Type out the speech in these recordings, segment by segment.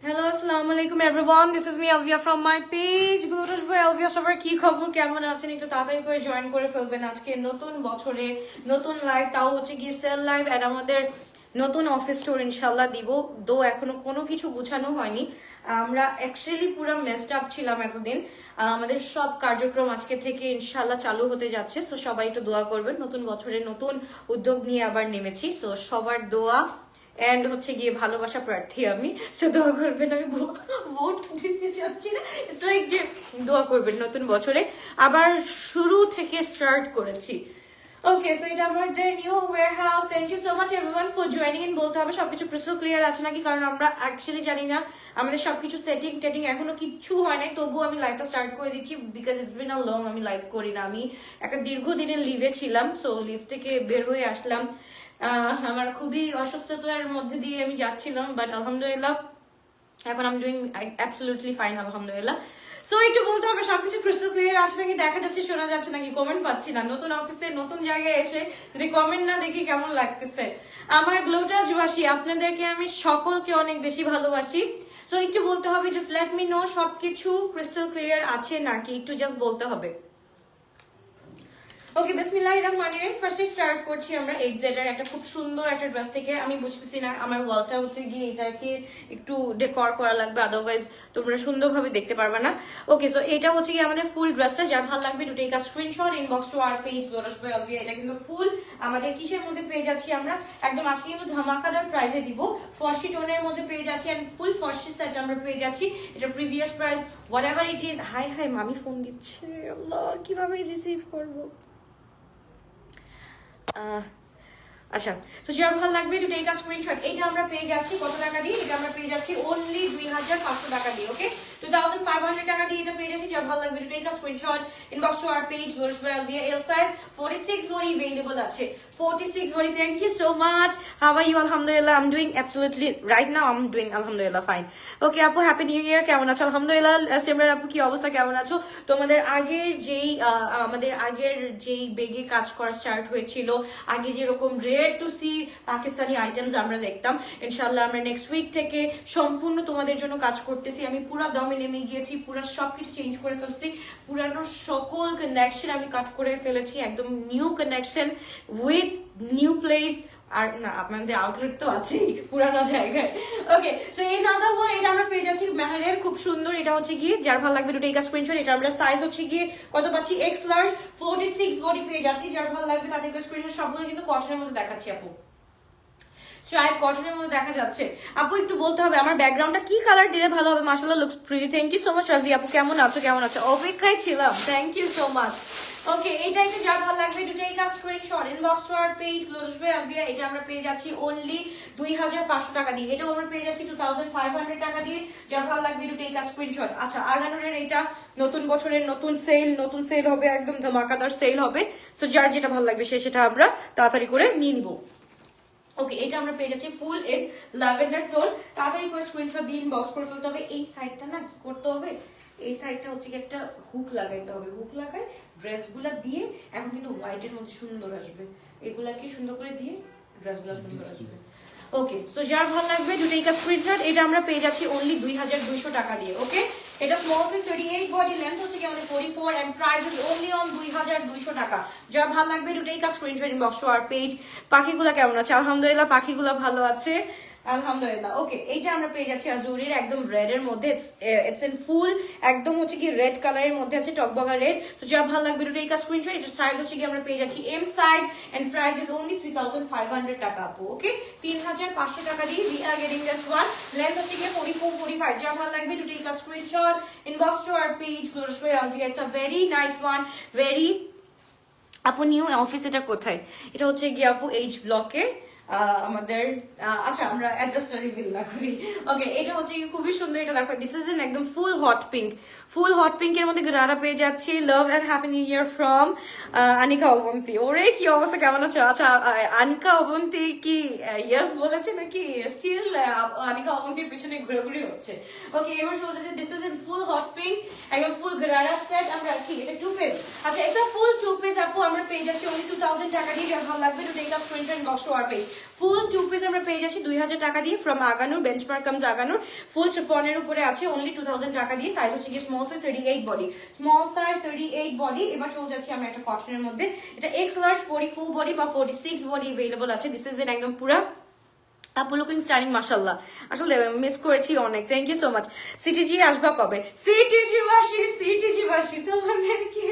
Hello আসসালামু আলাইকুম everyone, this is me Alvia from my page Glotus by Alvia. সবার কি খবর, কেমন আছেন? একটু তাড়াতাড়ি করে জয়েন করে ফেলবেন আজকে নতুন বছরে নতুন লাইভ, তাও হচ্ছে গিয়ে সেল লাইভ এন্ড আমাদের নতুন অফিস স্টোর ইনশাল্লাহ দিব। দো এখনো কোনো কিছু গুছানো হয়নি, আমরা অ্যাকচুয়ালি পুরো মেসড আপ ছিলাম এতদিন। আমাদের সব কার্যক্রম আজকে থেকে ইনশাল্লাহ চালু হতে যাচ্ছে, সো সবাই একটু দোয়া করবেন। নতুন বছরে নতুন উদ্যোগ নিয়ে আবার নেমেছি, সো সবার দোয়া এন্ড হচ্ছে গিয়ে ভালোবাসা প্রার্থী আমি, সো দোয়া করবেন। আমি ভোট দিতে চাচ্ছি না, ইটস লাইক যে দোয়া করবেন নতুন বছরে আবার শুরু থেকে স্টার্ট করেছি। ওকে, সো এটা আমাদের new warehouse. Thank you so much everyone for joining in. বলতে হবে সবকিছু ক্রিস্টাল ক্লিয়ার আছে নাকি, কারণ আমরা অ্যাকচুয়ালি জানি না, আমাদের সবকিছু সেটিং টেটিং এখনো কিচ্ছু হয় নাই, তবুও আমি লাইভটা স্টার্ট করে দিচ্ছি because it's been a long. আমি লাইভ করি না, আমি একটা দীর্ঘদিনের লিভে ছিলাম, সো লিভ থেকে বের হয়ে আসলাম। আমার খুবই অসুস্থতার মধ্যে দিয়ে আমি যাচ্ছিলাম, বাট আলহামদুলিল্লাহ এখন আমি ডুইং অ্যাবসলিউটলি ফাইন আলহামদুলিল্লাহ। সো একটু বলতে হবে সবকিছু ক্রিস্টাল ক্লিয়ার আসে নাকি, দেখা যাচ্ছে শোনা যাচ্ছে নাকি, কমেন্ট পাচ্ছি না। নতুন অফিসে নতুন জায়গায় এসে যদি কমেন্ট না দেখি কেমন লাগতেছে। আমার গ্লোটাসবাসী আপনাদেরকে আমি সকলকে অনেক বেশি ভালোবাসি। সো একটু বলতে হবে, জাস্ট লেট মি নো সবকিছু ক্রিস্টাল ক্লিয়ার আছে নাকি, একটু জাস্ট বলতে হবে। ওকে, বিসমিল্লাহির রহমানির রহিম। ফার্স্টে স্টার্ট করছি আমরা এইচজেড এর একটা খুব সুন্দর একটা ড্রেস থেকে। আমি বুঝতেছি না আমার ওয়ালটা হচ্ছে গিয়ে এটাকে একটু ডেকর করা লাগবে, আদারওয়াইজ তোমরা সুন্দরভাবে দেখতে পারবে না। ওকে, সো এটা হচ্ছে গিয়ে আমাদের ফুল ড্রেসটা। যার ভালো লাগবে to take a screenshot, inbox to our page Glotus by Alvia. এটা কিন্তু ফুল আমাদের কিসের মধ্যে পেয়ে যাচ্ছি আমরা, একদম আজকে কিন্তু ধামাকাদার প্রাইসে দিব। ফর্সি টোনের মধ্যে পেয়ে যাচ্ছি এন্ড ফুল ফর্সি সেট আমরা পেয়ে যাচ্ছি। এটা previous price what ever it is. High high, মামি ফোন দিচ্ছে, আল্লাহ কিভাবে রিসিভ করবো। আচ্ছা, তো যার ভালো লাগবে টু টেক আ স্ক্রিনশট। এটা আমরা পেয়ে যাচ্ছি কত টাকা দিয়ে? এটা আমরা পেয়ে যাচ্ছি অনলি 2500 টাকা দিয়ে। ওকে, 2500 টাকা দিয়ে এটা পেয়ে যাচ্ছি। যার ভালো লাগবে to take a screenshot, inbox to our page Glotus by Alvia. L size 46 body available আছে, 46 body. Thank you so much. How are you? আলহামদুলিল্লাহ, I am doing absolutely right now, I am doing আলহামদুলিল্লাহ fine. Okay আপু, happy new ইয়ার। কেমন আছো? আলহামদুলিল্লাহ। সিমরান আপু কি অবস্থা, কেমন আছো? তোমাদের আগের যেই আমাদের আগের যেই বেগে কাজ করা স্টার্ট হয়েছিল, আগে যেরকম রেড টু সি পাকিস্তানি আইটেমস আমরা দেখতাম, ইনশাল্লাহ আমরা নেক্সট উইক থেকে সম্পূর্ণ তোমাদের জন্য কাজ করতেছি। আমি পুরো দমে নেমে গিয়েছি, পুরো সবকিছু চেঞ্জ করে ফেলছি, পুরানো সকল কানেকশন আমি কাট করে ফেলেছি, একদম new connection with new place. আর না, আপনাদের আউটলেট তো আছেই পুরানো জায়গায়। ওকে, সো এই নাদা ওয়ান এটা আমরা পেয়ে যাচ্ছি মেহারের, খুব সুন্দর। এটা হচ্ছে গিয়ে যার ভালো লাগবে টু টেক আ স্ক্রিনশট। এটা আমরা সাইজ হচ্ছে গিয়ে কত পাচ্ছি? এক্স লার্জ 46 বডি পেয়ে যাচ্ছি। যার ভালো লাগবে তাদেরকে স্ক্রিনশট। সবগুলো কিন্তু কটনের মধ্যে দেখাচ্ছি আপু, স্ট্রাইপ কটনের মধ্যে দেখা যাচ্ছে। আপু একটু বলতে হবে আমার ব্যাকগ্রাউন্ডটা কি কালার দিলে ভালো হবে? মাশাআল্লাহ, looks pretty. Thank you so much Razi আপু। কেমন আছো? কেমন আছো? অপেক্ষায় ছিলাম, thank you so much. Okay, এইটা একটু যার ভালো লাগবে to take a screenshot, inbox to our page Glotus by Alvia. এটা আমরা পেয়ে যাচ্ছি অনলি 2500 টাকা দিয়ে। এটাও আমরা পেয়ে যাচ্ছি 2500 টাকা দিয়ে। যার ভালো লাগবে টু টেক আ স্ক্রিনশট। আচ্ছা, আগানোরের এটা নতুন বছরের নতুন সেল হবে, একদম ধামাকাদার সেল হবে। সো যার যেটা ভালো লাগবে সেটা আমরা তাড়াতাড়ি করে নিয়ে নিবো। ওকে, এটা আমরা পেয়ে যাচ্ছি ফুল ইন ল্যাভেন্ডার টোন। তাড়াতাড়ি করে স্ক্রিনশট দিয়ে ইনবক্স করে ফেলতে হবে। এই সাইডটা না কি করতে হবে, এই সাইডটা হচ্ছে কি একটা হুক লাগাইতে হবে। হুক লাগাই ড্রেসগুলা দিয়ে এখন কিন্তু হোয়াইটের মধ্যে সুন্দর আসবে। এগুলাকে সুন্দর করে দিয়ে ড্রেসগুলো সুন্দর আসবে। ওকে, সো যার ভালো লাগবে টু টেক আ স্ক্রিনশট। এটা আমরা পেয়ে যাচ্ছি অনলি 2200 টাকা দিয়ে। ওকে, এটা স্মল সাইজ 38 বডি, লেন্থ হচ্ছে কি আমাদের 44 and price is only on 2200 টাকা। যার ভালো লাগবে to take a screenshot, inbox to our page. পাখিগুলা কেমন আছে? আলহামদুলিল্লাহ, পাখিগুলা ভালো আছে আলহামদুলিল্লাহ। ওকে, এইটা আমরা পেয়ে যাচ্ছি আজুরির একদম রেড এর মধ্যে। ইটস ইন ফুল একদম হচ্ছে কি রেড কালারের মধ্যে আছে, টকবগা রেড। সো যার ভালো লাগবে টু টেক আ স্ক্রিনশট। এটা সাইজ হচ্ছে কি আমরা পেয়ে যাচ্ছি M size and price is only 3500 টাকা আপু। ওকে, 3500 টাকা দিয়ে we are getting this one. Length হচ্ছে কি 44 45। যার ভালো লাগবে to take a screenshot, inbox to our page Glotus by Alvia. It's a very nice one, very. আপু নিউ অফিস এটা কোথায়? এটা হচ্ছে গিয়ে আপু এইচ ব্লকে আমাদের। আচ্ছা, আমরা অ্যাড্রেসটা রিভিল না করি। ওকে, এটা হচ্ছে খুবই সুন্দর। এটা দেখো, দিস ইজ এন একদম full hot pink. Full hot পিঙ্কের মধ্যে গারা পেয়ে যাচ্ছি। Love and happy new year from Anika Abanti. ওরে কি অবস্থা, কেমন আছো? আচ্ছা, আনিকা অবন্তী কি ইয়েস বলেছে নাকি স্টিল আনিকা অবন্তীর পিছনে ঘুরে হচ্ছে? ওকে, এবার বলেছে this is N full hot pink, একদম ফুল গারা সেট। আমরা কি এটা টু পিস? আচ্ছা, এটা ফুল টু পিস আপু আমরা পেয়ে যাচ্ছি only 2000 টাকা দিয়ে। যার ভালো লাগবে to take a screenshot inbox to our page। Full 2 piece আমরা পেয়ে যাচ্ছি 2000 টাকা দিয়ে from Aganoor, benchmark comes Aganoor. ফুল শিফনের উপরে আছে only 2000 টাকা দিয়ে। সাইজ হচ্ছে কি small size 38 body, small size 38 body. এবার চলে যাচ্ছি আমরা একটা কটনের মধ্যে, এটা এক্স লার্জ 44 বডি বা 46 বডি अवेलेबल আছে। দিস ইজ এন একদম পুরা আপু লুকিং স্টাইলিং মাশাআল্লাহ। আসলে মিস করেছি অনেক, thank you so much. CTG আসবা কবে? সিটিজি বাসী তোমাদেরকে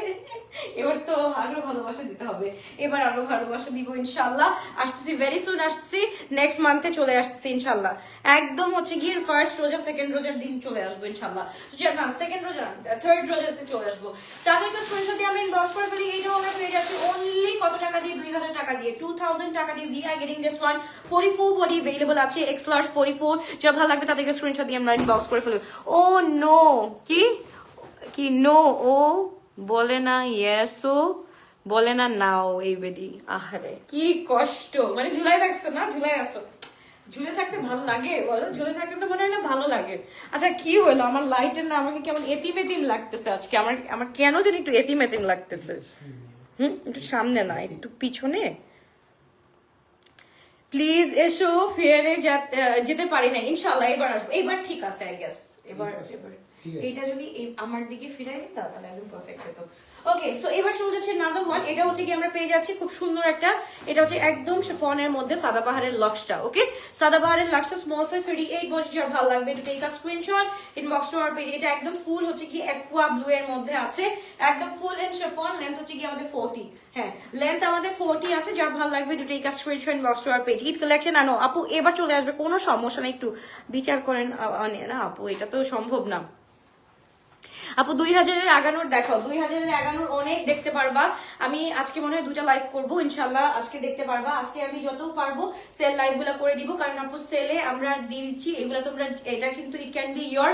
এবার তো আরো ভালোবাসা দিতে হবে, এবার আরো ভালোবাসা দিব ইনশাআল্লাহ। আসতেছি ভেরি সুন, আসতেছি নেক্সট মান্থে চলে আসতেছি ইনশাআল্লাহ। একদম হচ্ছে গিয়ে ফার্স্ট রোজা সেকেন্ড রোজার দিন চলে আসবো ইনশাআল্লাহ। না সেকেন্ড রোজা থার্ড রোজাতে চলে আসবো। তাদেরকে স্ক্রিনশট দিয়ে আমরা ইনবক্স করে ফেলি। এইটাও আমরা পেয়ে যাচ্ছি অনলি কত টাকা দিয়ে? 2000 টাকা দিয়ে, 2000 টাকা দিয়ে। We are getting this one 44 body available আছে, এক্স লার্জ 44। যা ভালো লাগবে তাদেরকে স্ক্রিনশট দিয়ে আমরা ইনবক্স করে ফেলবো। ও নো, কি নো ও বলে না ইয়েসো বলে না নাও, এই বেডি আহারে কি কষ্ট। মানে ঝুলাই রাখছে না, ঝুলাই আসো। ঝুলে থাকতে ভালো লাগে বলো? ঝুলে থাকতে তো মনে হয় না ভালো লাগে। আচ্ছা কি হলো আমার লাইটের না, আমাকে কেমন এতিম এতিম লাগতেছে আজকে। আমার কেন জানি একটু এতিম এতিম লাগতেছে। একটু সামনে না, একটু পিছনে প্লিজ এসো। ফেয়ারে যেতে পারি না ইনশাআল্লাহ, এবার আসবো। এবার ঠিক আছে আই গেস। এবার এইটা যদি আমার দিকে ফিরাই দিত তাহলে একদম পারফেক্ট হতো। ওকে সো এবার চলে যাচ্ছে নাম্বার 1। এটা হচ্ছে কি আমরা পেয়ে যাচ্ছি খুব সুন্দর একটা, এটা হচ্ছে একদম শিফনের মধ্যে সাদাবাহারের লক্সটা। ওকে সাদাবাহারের লক্সটা স্মল সাইজ 38 বডি। যার ভালো লাগবে to take a screenshot inbox to our page. এটা একদম ফুল হচ্ছে কি অ্যাকোয়া ব্লু এর মধ্যে আছে, একদম ফুল এন্ড শিফন। লেন্থ হচ্ছে কি আমাদের 40, হ্যাঁ লেন্থ আমাদের 40 আছে। যার ভালো লাগবে to take a screenshot inbox to our page. Eid collection আনো আপু, এবার চলে আসবে, কোনো সমস্যা নেই, একটু বিচার করেন না আপু, এটা তো সম্ভব না আপু। 2000-এর আগানোর দেখাও, 2000-এর আগানোর অনেক দেখতে পারবা। আমি আজকে মনে হয় 2টা লাইভ করবো ইনশাল্লাহ, আজকে দেখতে পারবা। আজকে আমি যত পারবো সেল লাইভ গুলা করে দিব, কারণ আপু সেলে আমরা দিয়ে দিচ্ছি এগুলা তোমরা। এটা কিন্তু it can be your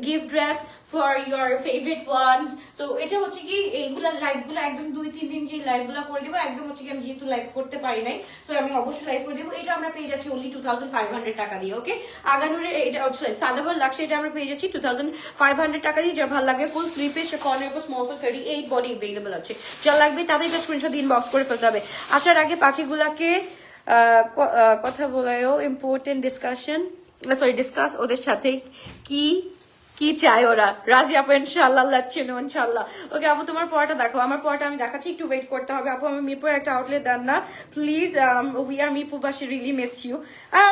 gift dress for your favourite ones. So এটা হচ্ছে কি এইগুলা লাইভ গুলা একদম 2-3 দিন যে লাইভ গুলা করে দিব, একদম হচ্ছে কি আমি যেহেতু লাইভ করতে পারি নাই, সো আমি অবশ্যই লাইভ করে দিব। এটা আমরা পেয়ে যাচ্ছি only 2500 টাকা দিয়ে। ওকে আগানোরের এটা সাদাবার লাক্সে, এটা আমরা পেয়ে যাচ্ছি 2500 টাকা দিয়ে। যার ভালো লাগবে ফুল 3 পিস কর্নার উপর স্মল সাইজ 38 বডি अवेलेबल আছে। যা লাগবে তাদেরকে স্ক্রিনশট দিয়ে ইনবক্স করে ফেলতে হবে। আসার আগে পাখিগুলাকে কথা বলায়ও ইম্পর্টেন্ট ডিসকাস ওদের সাথে কি চাই ওরা। রাজি আপু ইনশাআল্লাহ লাচ্ছিনো ইনশাআল্লাহ। ওকে আপু তোমার পড়াটা দেখো, আমার পড়াটা আমি দেখাচ্ছি, একটু ওয়েট করতে হবে আপু। আমি মিরপুরে একটা আউটলেট দেন না প্লিজ। উই আর মিরপুরবাসী রিয়েলি মিস ইউ।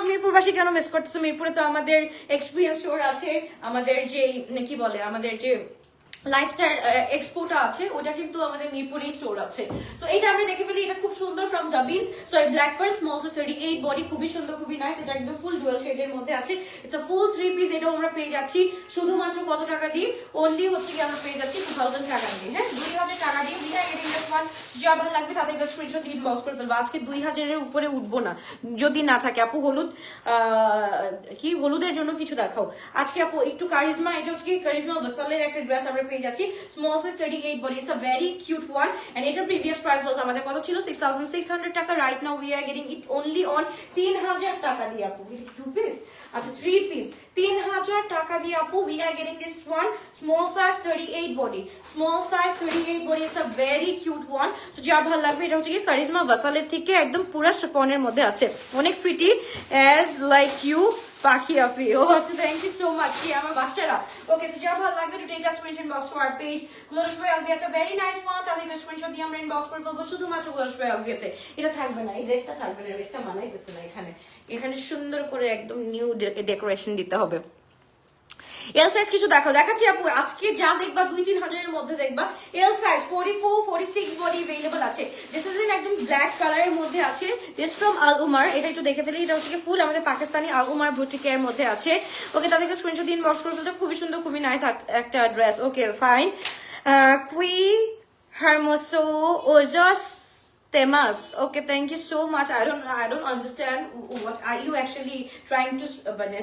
মিরপুরবাসী কেন মিস করতেছে? মিরপুরে তো আমাদের এক্সপিরিয়েন্স স্টোর আছে, আমাদের যে কি বলে আমাদের যে লাইফস্টাইল এক্সপোটা আছে, ওটা কিন্তু আমাদের মিরপুরেই স্টোর আছে। সো এটা আমরা দেখে ফেলি, এটা খুব সুন্দর ফ্রম জাবিন্স। সো এই black pearl small size 38 body, খুবই সুন্দর, খুবই নাইস। এটা একদম ফুল ডুয়াল শেডের মধ্যে আছে। It's a full 3 piece. এটাও আমরা পেয়ে যাচ্ছি শুধুমাত্র কত টাকা দিয়ে? অনলি হচ্ছে কি আমরা পেয়ে যাচ্ছি 2000 টাকা দিয়ে। হ্যাঁ 2000 টাকা দিয়ে। We are getting this one. যা ভালো লাগবে তাদেরকে স্ক্রিনশট দিয়ে ইনবক্স করে ফেলবো। আজকে 2000-এর উপরে উঠবো না যদি না থাকে আপু। হলুদের জন্য কিছু দেখাও আজকে আপু। একটু কারিজমা, এটা হচ্ছে কি কারিজমা ভাসালের একটা ড্রেস আমরা পেয়ে যাচ্ছি small size 38 body. It's a very cute one, and its previous price was আমাদের কত ছিল? 6600 টাকা। Right now we are getting it only on 3000 টাকা দিয়ে আপু। 2 piece, আচ্ছা 3 piece 3000 টাকা দিয়ে আপু। We are getting this one small size 38 body, small size 38 body. It's a very cute one. So যার ভালো লাগবে, এটা হচ্ছে কি কারিজমা ভাসালের থেকে একদম পুরো শিফনের মধ্যে আছে, অনেক প্রিটি as like you পাখি আপি। ও আচ্ছা থ্যাংক ইউ সো মাচ। কি আমার বাচ্চারা? ওকে সো যা ভালো লাগবে to take a screenshot inbox to our page. Glotus by Alvia আছে ভেরি নাইস ওয়ান। তাদেরকে স্ক্রিনশট দিয়ে আমরা ইনবক্স করে ফেলবো শুধুমাত্র গ্লোশ বয় আলবিতে। এটা থাকবে না, এই রেডটা থাকবে না, রেডটা মানাইতেছে না। এখানে সুন্দর করে একদম নিউ ডেকোরেশন দিতে হবে। এল সাইজ কিছু দেখাচ্ছি আপু। আজকে যা দেখবা 2-3 হাজারের মধ্যে দেখবা। এল সাইজ 44, 46 বডি अवेलेबल আছে। দিস ইজ ইন একদম ব্ল্যাক কালারের মধ্যে আছে। দিস ফ্রম আল উমার। এটা একটু দেখে ফেলি। এটা হচ্ছে ফুল আমাদের পাকিস্তানি আল উমার বুটিকের মধ্যে আছে। ওকে তাদেরকে স্ক্রিনশট দিয়ে ইনবক্স করে ফেলতে। খুবই সুন্দর, খুবই নাইস একটা ড্রেস। Okay fine. কুই হারমোসো Ojas temas. Okay, thank you so much. I don't understand what are you actually trying to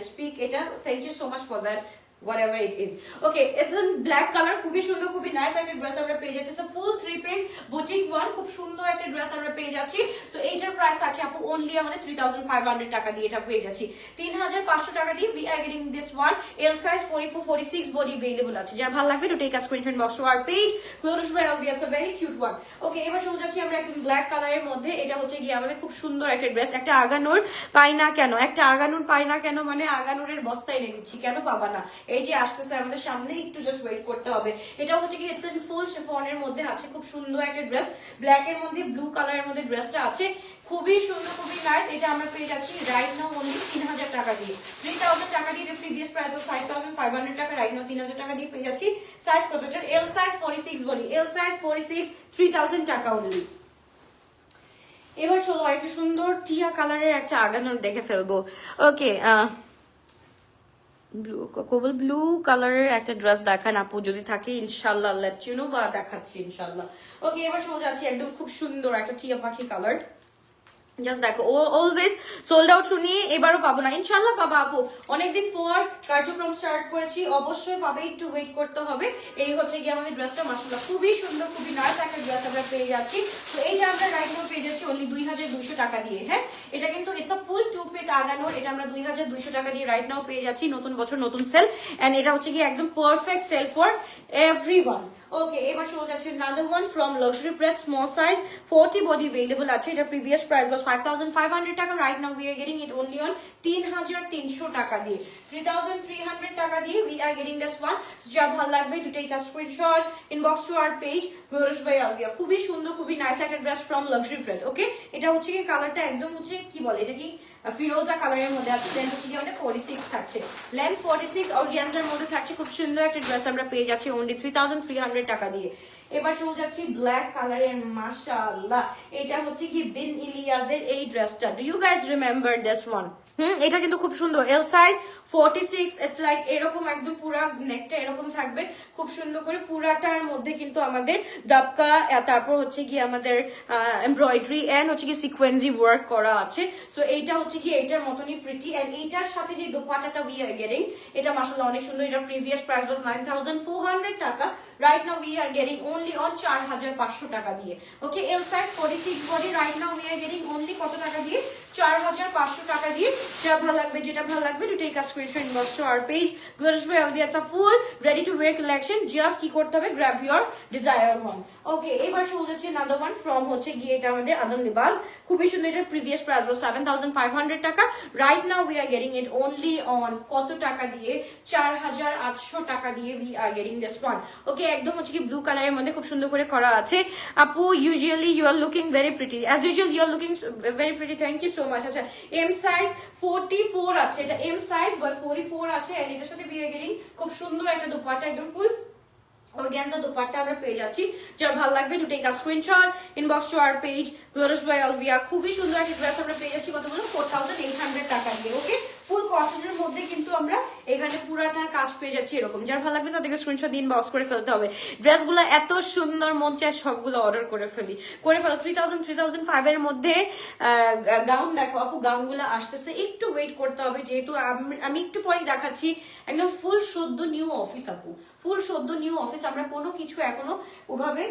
speak it. Thank you so much for that, whatever it is. Okay, it's in black color. Kubi shundo, kubi nice. I can dress our pages. It's a full 3 piece boutique one, খুব সুন্দর একটা dress আমরা পেয়ে যাচ্ছি। So এইটার price আছে আপু only আমাদের 3500 টাকা দিয়ে এটা পেয়ে যাচ্ছি। 3500 টাকা দিয়ে we are getting this one L size 44 46 body available আছে। যার ভালো লাগবে to take a screenshot box to our page. Glorious by Alvia, a very cute one. ওকে, এবার চলে যাচ্ছি আমরা একদম ব্ল্যাক কালারের মধ্যে। এটা হচ্ছে গিয়ে আমাদের খুব সুন্দর একটা ড্রেস। একটা আগানোর পাই না কেন, একটা আগানোর পাই না কেন মানে আগানোরের বস্তা এনে দিচ্ছি, কেন পাবা না? এই যে আসতেছে আমাদের সামনে, একটু জাস্ট ওয়েট করতে হবে। এটা হচ্ছে কি ইটস ফুল শিফনের মধ্যে আছে, খুব সুন্দর একটা ড্রেস। ব্ল্যাক এর মধ্যে ব্লু কালারের মধ্যে ড্রেসটা আছে, খুবই সুন্দর, খুবই নাইস। এটা আমরা পেয়ে যাচ্ছি রাইট নাও অনলি 3000 টাকা দিয়ে। 3000 টাকা দিয়ে প্রিভিয়াস প্রাইস ওয়াজ 5500 টাকা, রাইট নাও 3000 টাকা দিয়ে পেয়ে যাচ্ছি। সাইজ কত? এল সাইজ 46 বলি, এল সাইজ 46, 3000 টাকা অনলি। এবার চলো আরেকটা সুন্দর টিয়া কালারের একটা আগানোর দেখে ফেলবো। ওকে, ব্লু কোবল ব্লু কালারের একটা ড্রেস দেখান আপু যদি থাকে, ইনশাল্লাহ লেট ইউ নো, বা দেখাচ্ছি ইনশাল্লাহ। ওকে, এবার চলে যাচ্ছি একদম খুব সুন্দর একটা টিয়া পাখি কালার। জাস্ট দেখো, অলওয়েজ সোল্ড আউট শুনিয়ে এবারও পাবো না, ইনশাল্লাহ পাবা আপু। অনেকদিন পর কার্যক্রম স্টার্ট করেছি, অবশ্যই পাবে, একটু ওয়েট করতে হবে। এই হচ্ছে গিয়ে আমাদের ড্রেসটা, মাশাআল্লাহ খুবই সুন্দর, খুবই নাইস একটা ড্রেস আমরা পেয়ে যাচ্ছি। তো এইটা আমরা রাইট নাও পেয়ে যাচ্ছি অনলি 2200 টাকা দিয়ে। হ্যাঁ, এটা কিন্তু ইটস আ ফুল 2 পিস আগানোর, এটা আমরা 2200 টাকা দিয়ে রাইট নাও পেয়ে যাচ্ছি। নতুন বছর নতুন সেল, এন্ড এটা হচ্ছে গিয়ে একদম পারফেক্ট সেল ফর এভরিওয়ান। ওকে, এবার চলে যাচ্ছে another one from Luxury Pret, small size 40 body available আছে। এটা previous price was 5500 টাকা, right now we are getting it only on 3300 টাকা দিয়ে। 3300 টাকা দিয়ে we are getting this one. So যার ভালো লাগবে to take a screenshot, inbox to our page, Glorious by Alvia। খুবই সুন্দর, খুবই নাইস একটা ড্রেস from Luxury Pret। ওকে, এটা হচ্ছে কি কালারটা একদম হচ্ছে কি বলে, এটা কি ফিরোজা কালারের মধ্যে আছে। লেন্থ হচ্ছে কি আমাদের 46 থাকছে, লেন্থ 46 অর্গানজার মধ্যে থাকছে। খুব সুন্দর একটা ড্রেস আমরা পেয়ে যাচ্ছি অনলি 3300 টাকা দিয়ে। এবার চলে যাচ্ছি ব্ল্যাক কালারের, মাশাআল্লাহ এটা হচ্ছে কি বিন ইলিয়াসের এই ড্রেসটা। Do you guys remember this one? এটা কিন্তু খুব সুন্দর, এল সাইজ 46, ইটস লাইক এরকম একদম পুরা নেকটা এরকম থাকবে, খুব সুন্দর করে পুরাটার মধ্যে কিন্তু আমাদের দাবকা, তারপর হচ্ছে কি আমাদের এমব্রয়ডারি এন্ড হচ্ছে কি সিকোয়েন্সি ওয়ার্ক করা আছে। সো এইটা হচ্ছে কি এইটার মতনই প্রিটি, এন্ড এইটার সাথে যে দোপাট্টাটা উই আর গেটিং, এটা মাশাআল্লাহ অনেক সুন্দর। এটা প্রিভিয়াস প্রাইস ওয়াজ 9400 টাকা, right now we are getting only on 4500 টাকা দিয়ে। Okay, L size 46 body, right now we are getting only কত টাকা দিয়ে? 4500 টাকা দিয়ে। যেটা ভালো লাগবে, যেটা ভালো লাগবে to take a screenshot, inbox to our page. Glorious by Alvia, it's a full ready to wear collection, just কি করতে হবে, grab your desired one. ওকে, এবার চলে যাচ্ছে another one from হচ্ছে গিয়ে এটা আমাদের আদম লিবাস। খুবই সুন্দর, এটার প্রিভিয়াস প্রাইস was 7500 টাকা, right now we are getting it only on কত টাকা দিয়ে? 4800 টাকা দিয়ে we are getting this one. ওকে, একদম হচ্ছে কি ব্লু কালারের মধ্যে খুব সুন্দর করে করা আছে। আপু usually you are looking very pretty, as usual you are looking very pretty, thank you so much. আচ্ছা, এম সাইজ 44 আছে, এটা এম সাইজ বাট 44 আছে, এন্ড এটার সাথে we are getting খুব সুন্দর একটা দোপাট্টা, একদম ফুল অর্গানজা দোপাট্টা আমরা পেয়ে যাচ্ছি। যার ভালো লাগবে to take a screenshot, inbox to our page, Glorious by Alvia। খুবই সুন্দর একটা ড্রেস আমরা পেয়ে যাচ্ছি, কত বলো? 4800 টাকা দিয়ে। ওকে, ফুল কটনের মধ্যে কিন্তু আমরা এখানে পুরাটার কাজ পেয়ে যাচ্ছি এরকম। যার ভালো লাগবে তাদেরকে স্ক্রিনশট দিয়ে ইনবক্স করে ফেলতে হবে। ড্রেসগুলো এত সুন্দর, মন চায় সবগুলো অর্ডার করে ফেলো। 3005 এর মধ্যে গাউন দেখো আপু, গাউনগুলো আসতেছে, একটু ওয়েট করতে হবে, যেহেতু আমি একটু পরেই দেখাচ্ছি একদম ফুল সদ্য নিউ অফিস আপু, ফুল সদ্য নিউ অফিস। আমরা কোনো কিছু এখনো ওভাবে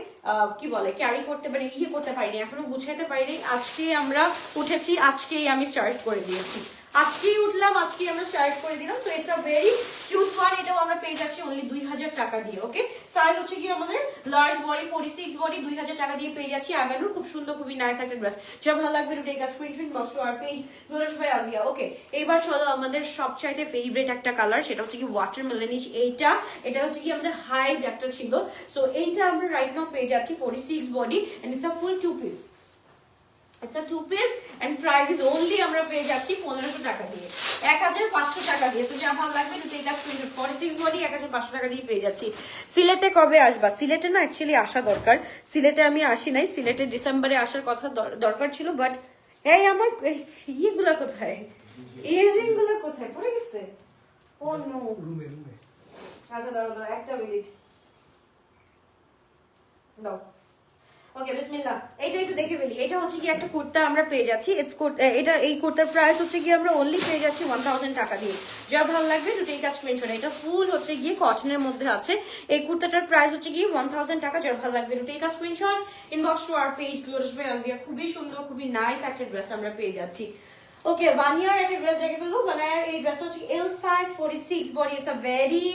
কি বলে ক্যারি করতে পারি, ইয়ে করতে পারিনি, এখনো গুছাইতে পারিনি। আজকে আমরা উঠেছি, আজকেই আমি স্টার্ট করে দিয়েছি, আজকেই উঠলাম, আজকেই আমরা স্টার্ট করে দিলাম। So it's a very cute one, এটাও আমরা পেয়ে যাচ্ছি অনলি 2000 টাকা দিয়ে। ওকে, সাইজ হচ্ছে কি আমাদের লার্জ বডি 46 বডি, 2000 টাকা দিয়ে পেয়ে যাচ্ছি। আগানো খুব সুন্দর, খুবই নাইস একটা ড্রেস। যা ভালো লাগবে to take a screenshot, box to our page, Glorious by Alvia। Okay, এইবার চলো আমাদের সবচাইতে ফেভারিট একটা কালার, সেটা হচ্ছে কি ওয়াটারমেলনিশ। এটা হচ্ছে কি আমাদের হাইড একটা ছিল। সো এইটা আমরা রাইট নাও পেয়ে যাচ্ছি 46 body, and it's a full 2 piece. It's a 2 piece and price is only আমরা পেয়ে যাচ্ছি 1500 টাকা দিয়ে, 1500 টাকা দিয়ে। সো যা ভালো লাগবে to take a screenshot, 46 body 1500 টাকা দিয়ে পেয়ে যাচ্ছি। সিলেটে কবে আসবা? সিলেটে না অ্যাকচুয়ালি আসা দরকার, সিলেটে আমি আসি নাই, সিলেটে ডিসেম্বরে আসার কথা দরকার ছিল, বাট এই আমার ইয়েগুলা কোথায়, ইয়ারিং গুলো কোথায় পড়ে গেছে? ও নো, রুমে। আচ্ছা দাঁড়াও একটা মিনিট দাও। ওকে বিসমিল্লাহ, এটা একটু দেখে ফেলি। এটা হচ্ছে কি একটা কুর্তা আমরা পেয়ে যাচ্ছি, এটা এই কুর্তার প্রাইস হচ্ছে কি আমরা অনলি পেয়ে যাচ্ছি 1000 টাকা দিয়ে। যার ভালো লাগবে টু টেক আ স্ক্রিনশট। এটা ফুল হচ্ছে গিয়ে কটনের মধ্যে আছে, এই কুর্তাটার প্রাইস হচ্ছে গিয়ে 1000 টাকা। যার ভালো লাগবে to take a screenshot, inbox to our page Glorish by Alvia. খুবই সুন্দর, খুবই নাইস একটা ড্রেস আমরা পেয়ে যাচ্ছি। ওকে, বানিয়ার একটা ড্রেস দেখে ফেলবো। বানিয়ার এই ড্রেসটা হচ্ছে এল size 46 body. It's a very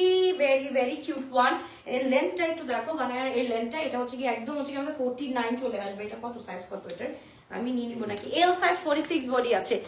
very very cute one. এর লেন্থটা একটু দেখো, বানিয়ার এই লেন্থটা, এটা হচ্ছে কি একদম হচ্ছে কি আমাদের 49 চলে আসবে। এটা কত সাইজ, কত এটার আমি নিয়ে নিবো নাকি? এল সাইজ 46 বডি আছে।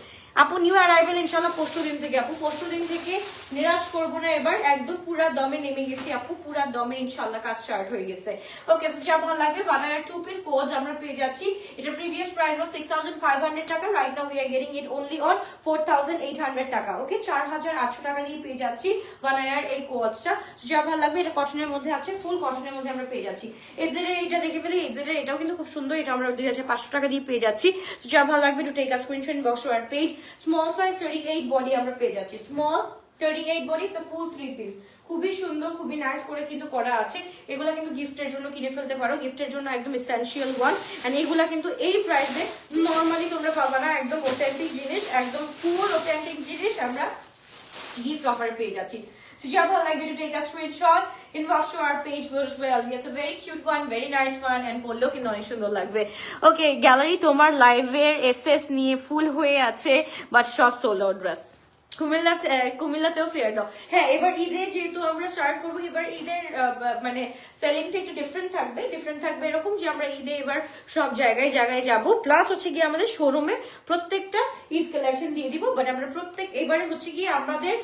আপু নিউ অ্যারাইভেল ইনশাআল্লাহ পরশু দিন থেকে। আপু পরশু দিন থেকে নিরাশ করবো না, এবার একদম পুরা দমে নেমে গেছি আপু, পুরা দমে ইনশাআল্লাহ কাজ স্টার্ট হয়ে গেছে। ওকে, সো যা ভালো লাগবে বানানার 2 পিস কোজ আমরা পেয়ে যাচ্ছি। এটা প্রিভিয়াস প্রাইস was 6500 টাকা, right now we are getting it only on 4800 টাকা। ওকে, 4800 টাকা দিয়ে পেয়ে যাচ্ছি বানানার এই কোজটা। সো যা ভালো লাগবে, এটা কটনের মধ্যে আছে, ফুল কটনের মধ্যে আমরা পেয়ে যাচ্ছি। এজেড এর এটা দেখে ফেলি, এজেড এর এটাও কিন্তু খুব সুন্দর, এটা আমরা 2500 টাকা দিয়ে পেয়ে যাচ্ছি। সো যা ভালো লাগবে to take a screenshot, inbox to our page. Small size 38 body আমরা পেয়ে যাচ্ছি, small 38 body, it's a full 3 piece. খুবই সুন্দর, খুবই নাইস করে কিন্তু করা আছে। এগুলা কিন্তু গিফটের জন্য কিনে ফেলতে পারো, গিফটের জন্য একদম এসেনশিয়াল ওয়ান। এন্ড এইগুলা কিন্তু এই প্রাইসে নরমালি তোমরা পাবা না, একদম অথেন্টিক জিনিস, একদম ফুল অথেন্টিক জিনিস আমরা গিফট অফারে পেয়ে যাচ্ছি। So যার ভালো লাগবে to take a screenshot, inbox to our page Glorish by Alvi. It's a very cute one, very nice one, and পরলেও কিন্তু অনেক সুন্দর লাগবে। ওকে, গ্যালারি তোমার লাইভের এসএস নিয়ে ফুল হয়ে আছে, বাট সব সোল্ড আউট ড্রেস। কুমিল্লাতেও ফেয়ার দাও। হ্যাঁ, এবার ঈদে যেহেতু আমরা স্টার্ট করবো, এবার ঈদের মানে সেলিংটা একটু ডিফারেন্ট থাকবে এরকম যে আমরা ঈদে এবার সব জায়গায় জায়গায় যাব, প্লাস হচ্ছে গিয়ে আমাদের শোরুমে প্রত্যেকটা ঈদ কালেকশন দিয়ে দিব। বাট আমরা এবারে হচ্ছে গিয়ে আমাদের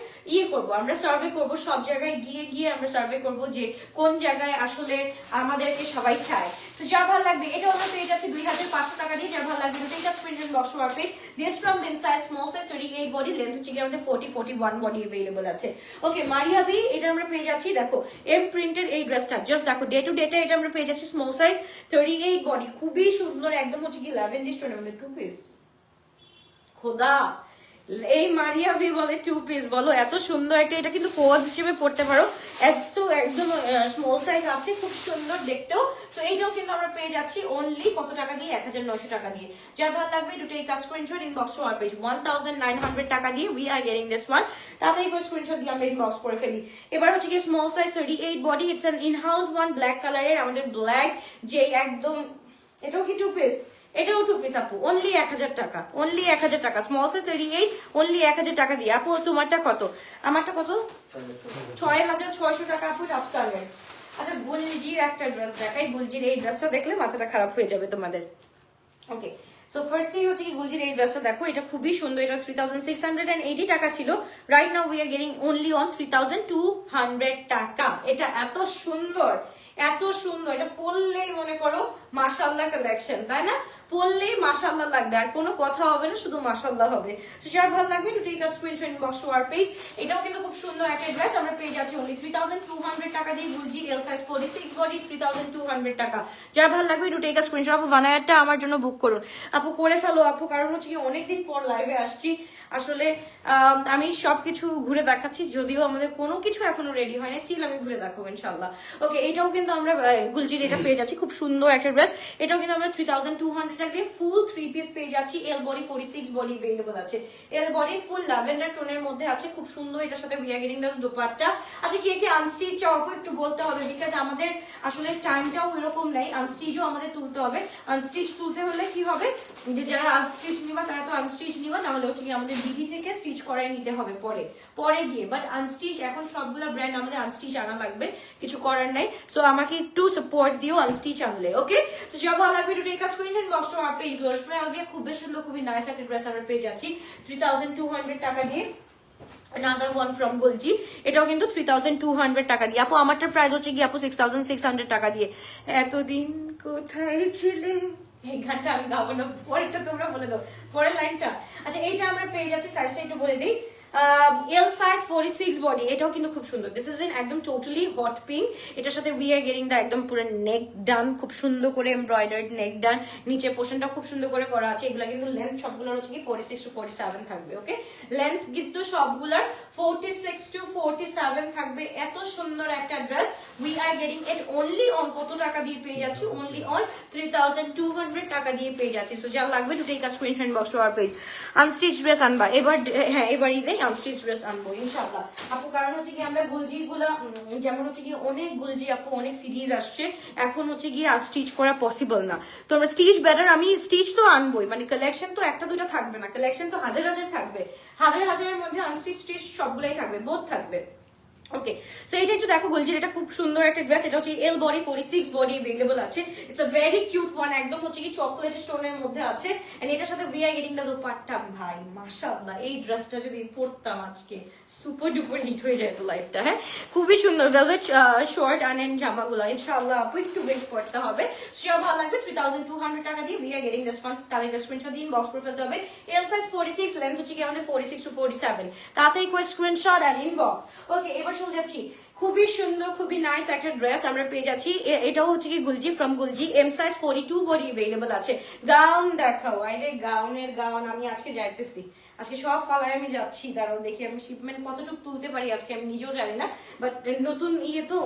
করবো, আমরা সার্ভে করবো সব জায়গায় গিয়ে আমরা সার্ভে করবো যে কোন জায়গায় আসলে আমাদেরকে সবাই চায়। সো যা ভালো লাগবে, এটা আমরা পেয়ে যাচ্ছি 2500 টাকা দিয়ে। যা ভালো লাগবে এটা printed box our page, this from Bin size small size 38 body, length হচ্ছে গিয়ে আমাদের 41 বডি अवेलेबल আছে। ওকে, মারিয়া বি এটা আমরা পেয়ে যাচ্ছি, দেখো এম প্রিন্টেড এই ড্রেসটা, জাস্ট দেখো ডে টু ডেটা এটা আমরা পেয়ে যাচ্ছি স্মল সাইজ 38 বডি, খুবই সুন্দর, একদম হচ্ছে কি ল্যাভেন্ডার স্টোনের মধ্যে 2 পিস। খোদা, এই মারিয়া বি বলে 2 পিস, বলো এত সুন্দর একটা, এটা কিন্তু কোজ হিসেবে পড়তে পারো, একদম স্মল সাইজ আছে, খুব সুন্দর দেখতেও। সো এইটাও কিন্তু আমরা পেয়ে যাচ্ছি অনলি কত টাকা দিয়ে? 1900 টাকা দিয়ে। যার ভালো লাগবে to take a screenshot, inbox to our page 1900 টাকা দিয়ে we are getting this one. তাহলে এই স্ক্রিনশট দিয়ে আমরা ইনবক্স করে ফেলি। এবার হচ্ছে কি small size 38 body, it's an in house one, black কালারের, আমাদের ব্ল্যাক যে একদম, এটাও কি 2 পিস? এটাও 2 পিস আপু, অনলি 1000 টাকা, অনলি 1000 টাকা, স্মল সাইজ 38, অনলি 1000 টাকা দিয়ে। আপু তোমারটা কত? আমারটা কত? 6600 টাকা আপু, আফসানের। আচ্ছা, গুলজির একটা ড্রেস দেখাই। গুলজির এই ড্রেসটা দেখলে মাথাটা খারাপ হয়ে যাবে তোমাদের। ওকে, সো ফার্স্টলি হচ্ছে কি গুলজির এই ড্রেসটা দেখো, এটা খুবই সুন্দর, এটা 3680 টাকা ছিল, right now we are getting only on 3200 টাকা। এটা এত সুন্দর, এটা পরলেই মনে করো মাশাআল্লাহ কালেকশন, তাই না? পরলেই মাশাআল্লাহ লাগবে, আর কোনো কথা হবে না, শুধু মাশাআল্লাহ হবে। তো যার ভালো লাগবে to take a screenshot, inbox to our page. এটাও কিন্তু খুব সুন্দর একটা ড্রেস, আমরা পেয়ে যাচ্ছি অনলি 3200 টাকা দিয়ে। গুলজি এল সাইজ 46 বডি, 3200 টাকা। যার ভালো লাগবে টু টেক আ স্ক্রিনশট। আপু বানায়ারটা আমার জন্য বুক করুন। আপু করে ফেলো আপু, কারণ হচ্ছে কি অনেকদিন পর লাইভে আসছি, আসলে আমি সবকিছু ঘুরে দেখাচ্ছি, যদিও আমাদের কোনো কিছু এখনো রেডি হয়নি, স্টিল আমি ঘুরে দেখাবো ইনশাআল্লাহ। ওকে, এটাও কিন্তু আমরা গুলজির এটা পেয়ে যাচ্ছি, খুব সুন্দর একটা ড্রেস। এটাও কিন্তু আমরা 3200 টাকা দিয়ে ফুল 3 পিস পেয়ে যাচ্ছি। এল বডি 46 বডি अवेलेबल আছে, এল বডি ফুল ল্যাভেন্ডার টোনের মধ্যে আছে, খুব সুন্দর। এটার সাথে we are getting the dupatta. আচ্ছা, কে কে আনস্টিচ চাও একটু বলতে হবে, বিকজ আমাদের আসলে টাইমটাও এরকম নেই, আনস্টিচও আমাদের তুলতে হবে। আনস্টিচ তুলতে হলে কি হবে, যে যারা আনস্টিচ নিবা তারা তো আনস্টিচ নিবা, তাহলে হচ্ছে কি আমাদের দিদি থেকে স্টিচ করাই নিতে হবে পরে গিয়ে। বাট আনস্টিচ এখন সবগুলো ব্র্যান্ড আমাদের আনস্টিচ আনা লাগবে, কিছু করার নাই। সো আমাকে একটু সাপোর্ট দিও আনস্টিচ আনলে। ওকে, সো যা ভালো লাগবে to take a screenshot, box to our page Glorish by Alvia. খুব বেশ সুন্দর, খুবই নাইস একটা ড্রেস আমরা পেয়ে যাচ্ছি 3200 টাকা দিয়ে। Another one from Gulji, এটাও কিন্তু 3200 টাকা দিয়ে। আপু আমারটার প্রাইস হচ্ছে কি আপু 6600 টাকা দিয়ে। এতদিন কোথায় ছিলে, এই গানটা আমি গাবো না, পরেরটা তোমরা বলে দাও, পরের লাইনটা। আচ্ছা, এইটা আমরা পেয়ে যাচ্ছি, সাইজটা একটু বলে দিই, এল সাইজ 46 বডি। এটাও কিন্তু খুব সুন্দর, দিস ইজ ইন একদম টোটালি হট পিঙ্ক। এটার সাথে উই আর গেটিং দা একদম পুরো নেক ডান, খুব সুন্দর করে এমব্রয়ডার্ড নেক ডান, নিচে পোর্শনটা খুব সুন্দর করে করা আছে। এগুলা কিন্তু লেন্থ সবগুলোর হচ্ছে কি 46 to 47 থাকবে। ওকে, লেন্থ কিন্তু সবগুলার 46 to 47 থাকবে। এত সুন্দর একটা dress, we are getting it only on কত টাকা দিয়ে পেয়ে যাচ্ছি? অনলি অন 3200 টাকা দিয়ে পেয়ে যাচ্ছি। সো যা লাগবে to take a screenshot inbox to our page. Unstitch dress আনবা এবার, হ্যাঁ এবার ঈদে আনস্টিচ ড্রেস আনবো ইনশাআল্লাহ আপু। কারণ হচ্ছে কি আমরা গুলজি গুলা যেমন হচ্ছে কি অনেক গুলজি আপু অনেক সিরিজ আসছে, এখন হচ্ছে গিয়ে আর স্টিচ করা পসিবল না। তো আমরা স্টিচ বেটার, আমি স্টিচ তো আনবোই, মানে কালেকশন তো একটা দুটা থাকবে না, কালেকশন তো হাজার হাজার থাকবে, হাজার হাজারের মধ্যে আনস্টিচ স্টিচ সবগুলাই থাকবে, বোধ থাকবে। ওকে, সো এটা একটু দেখো বলছি, এটা খুব সুন্দর একটা ড্রেস, এটা হচ্ছে এল বডি 46 বডি अवेलेबल আছে। It's a very cute one, একদম হচ্ছে কি চকলেট স্টোনের মধ্যে আছে, এন্ড এটার সাথে ভিআই গেটিং দা দোপাট্টা। ভাই মাশাআল্লাহ, এই ড্রেসটা যদি পরতাম আজকে সুপার ডুপার হিট হয়ে যেত লাইফটা। হ্যাঁ খুবই সুন্দর ভেলভেট শর্ট এন্ড জামাগুলো ইনশাআল্লাহ আপু একটু ওয়েট করতে হবে। সো ভালো লাগবে 3200 টাকা দিয়ে ভিআই গেটিং রেসপন্স, তাহলে স্ক্রিনশট দিন বক্স করে ফেলতে হবে। এল সাইজ 46, লেন্থ হচ্ছে কি আমাদের 46 to 47, তাতেই কো স্ক্রিনশট এন্ড ইনবক্স। ওকে, এবার চলে যাচ্ছি, খুবই সুন্দর খুবই নাইস একটা ড্রেস আমরা পেয়ে যাচ্ছি। এটাও হচ্ছে কি Gulljee from Gulljee, M size 42 body available আছে। গাউন দেখাও, আরে গাউনের গাউন আমি আজকে যাইতেছি, আজকে সব ফালায় আমি যাচ্ছি, দাঁড়াও দেখি আমি শিপমেন্ট কতটুকু তুলতে পারি আজকে, আমি নিজেও জানি না, বাট নতুন ইয়ে তো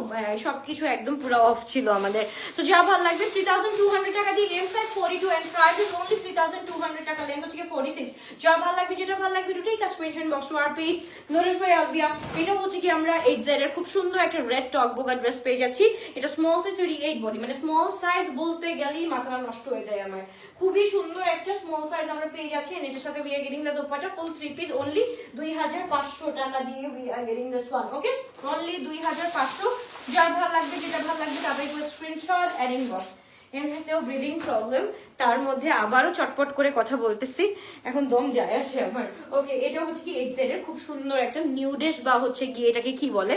সবকিছু একদম পুরো অফ ছিল আমাদের। সো যা ভালো লাগবে 3200 টাকা দিয়ে, M size 42 and price is only 3200 টাকা, লেন্থ হচ্ছে 46। যা ভালো লাগবে যেটা ভালো লাগবে দুটোই কাজ screenshot box to our page Naresh ভাই আলবিয়া। এটা হচ্ছে কি আমরা এক্সাইড এর খুব সুন্দর একটা রেড টক বোকা ড্রেস পেয়ে যাচ্ছি। এটা স্মল সাইজ 38 বডি, মানে স্মল সাইজ বলতে গেলেই মাথা নষ্ট হয়ে যায় আমার, খুবই সুন্দর একটা স্মল সাইজ আমরা পেয়ে যাচ্ছি। এটার সাথে we are getting the dupatta full 3 piece only 2500 টাকা দিয়ে we are getting this one. Okay, only 2500। যার ভালো লাগবে যেটা ভালো লাগবে তাদের স্ক্রিনশট এন্ড ইনবক্স। এমনিতেও ব্রিদিং প্রবলেম, তার মধ্যে আবারও চটপট করে কথা বলতেছি, এখন দম যায় আসে আমার। ওকে, এটা হচ্ছে কি এক্সাইড এর খুব সুন্দর একটা নিউডেশ বা হচ্ছে গিয়ে এটাকে কি বলে,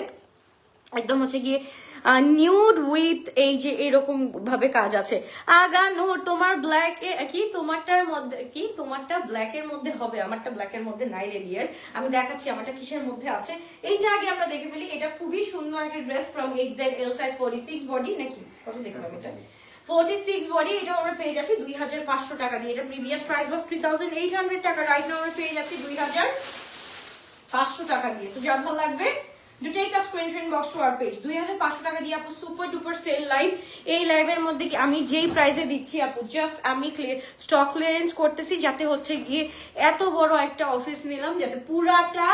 একদম হচ্ছে গিয়ে নিউড উইথ এই যে এরকম ভাবে কাজ আছে। আগানোর তোমার ব্ল্যাক কি তোমারটার মধ্যে কি, তোমারটা ব্ল্যাক এর মধ্যে হবে, আমারটা ব্ল্যাক এর মধ্যে নাই রেডিয়ার, আমি দেখাচ্ছি আমারটা কিসের মধ্যে আছে। এইটা আগে আমরা দেখে ফেলি। এটা খুবই সুন্দর একটা dress from Exide, L size 46 body, নাকি কত দেখলাম এটা 46 বডি। এটা আমরা পেয়ে যাচ্ছি 2500 টাকা দিয়ে। এটা প্রিভিয়াস প্রাইস ওয়াজ 3800 টাকা, রাইট নাও আমরা পেয়ে যাচ্ছি 2500 টাকা দিয়ে। সো যার ভালো লাগবে Do take a screenshot inbox to our page। 2500 টাকা দিয়ে আপু সুপার ডুপার সেল লাইভ। এই লাইভের মধ্যে কি আমি যেই প্রাইসে দিচ্ছি আপু, জাস্ট আমি স্টক ক্লিয়ারেন্স করতেছি, যাতে হচ্ছে গিয়ে এত বড় একটা অফিস নিলাম যাতে পুরাটা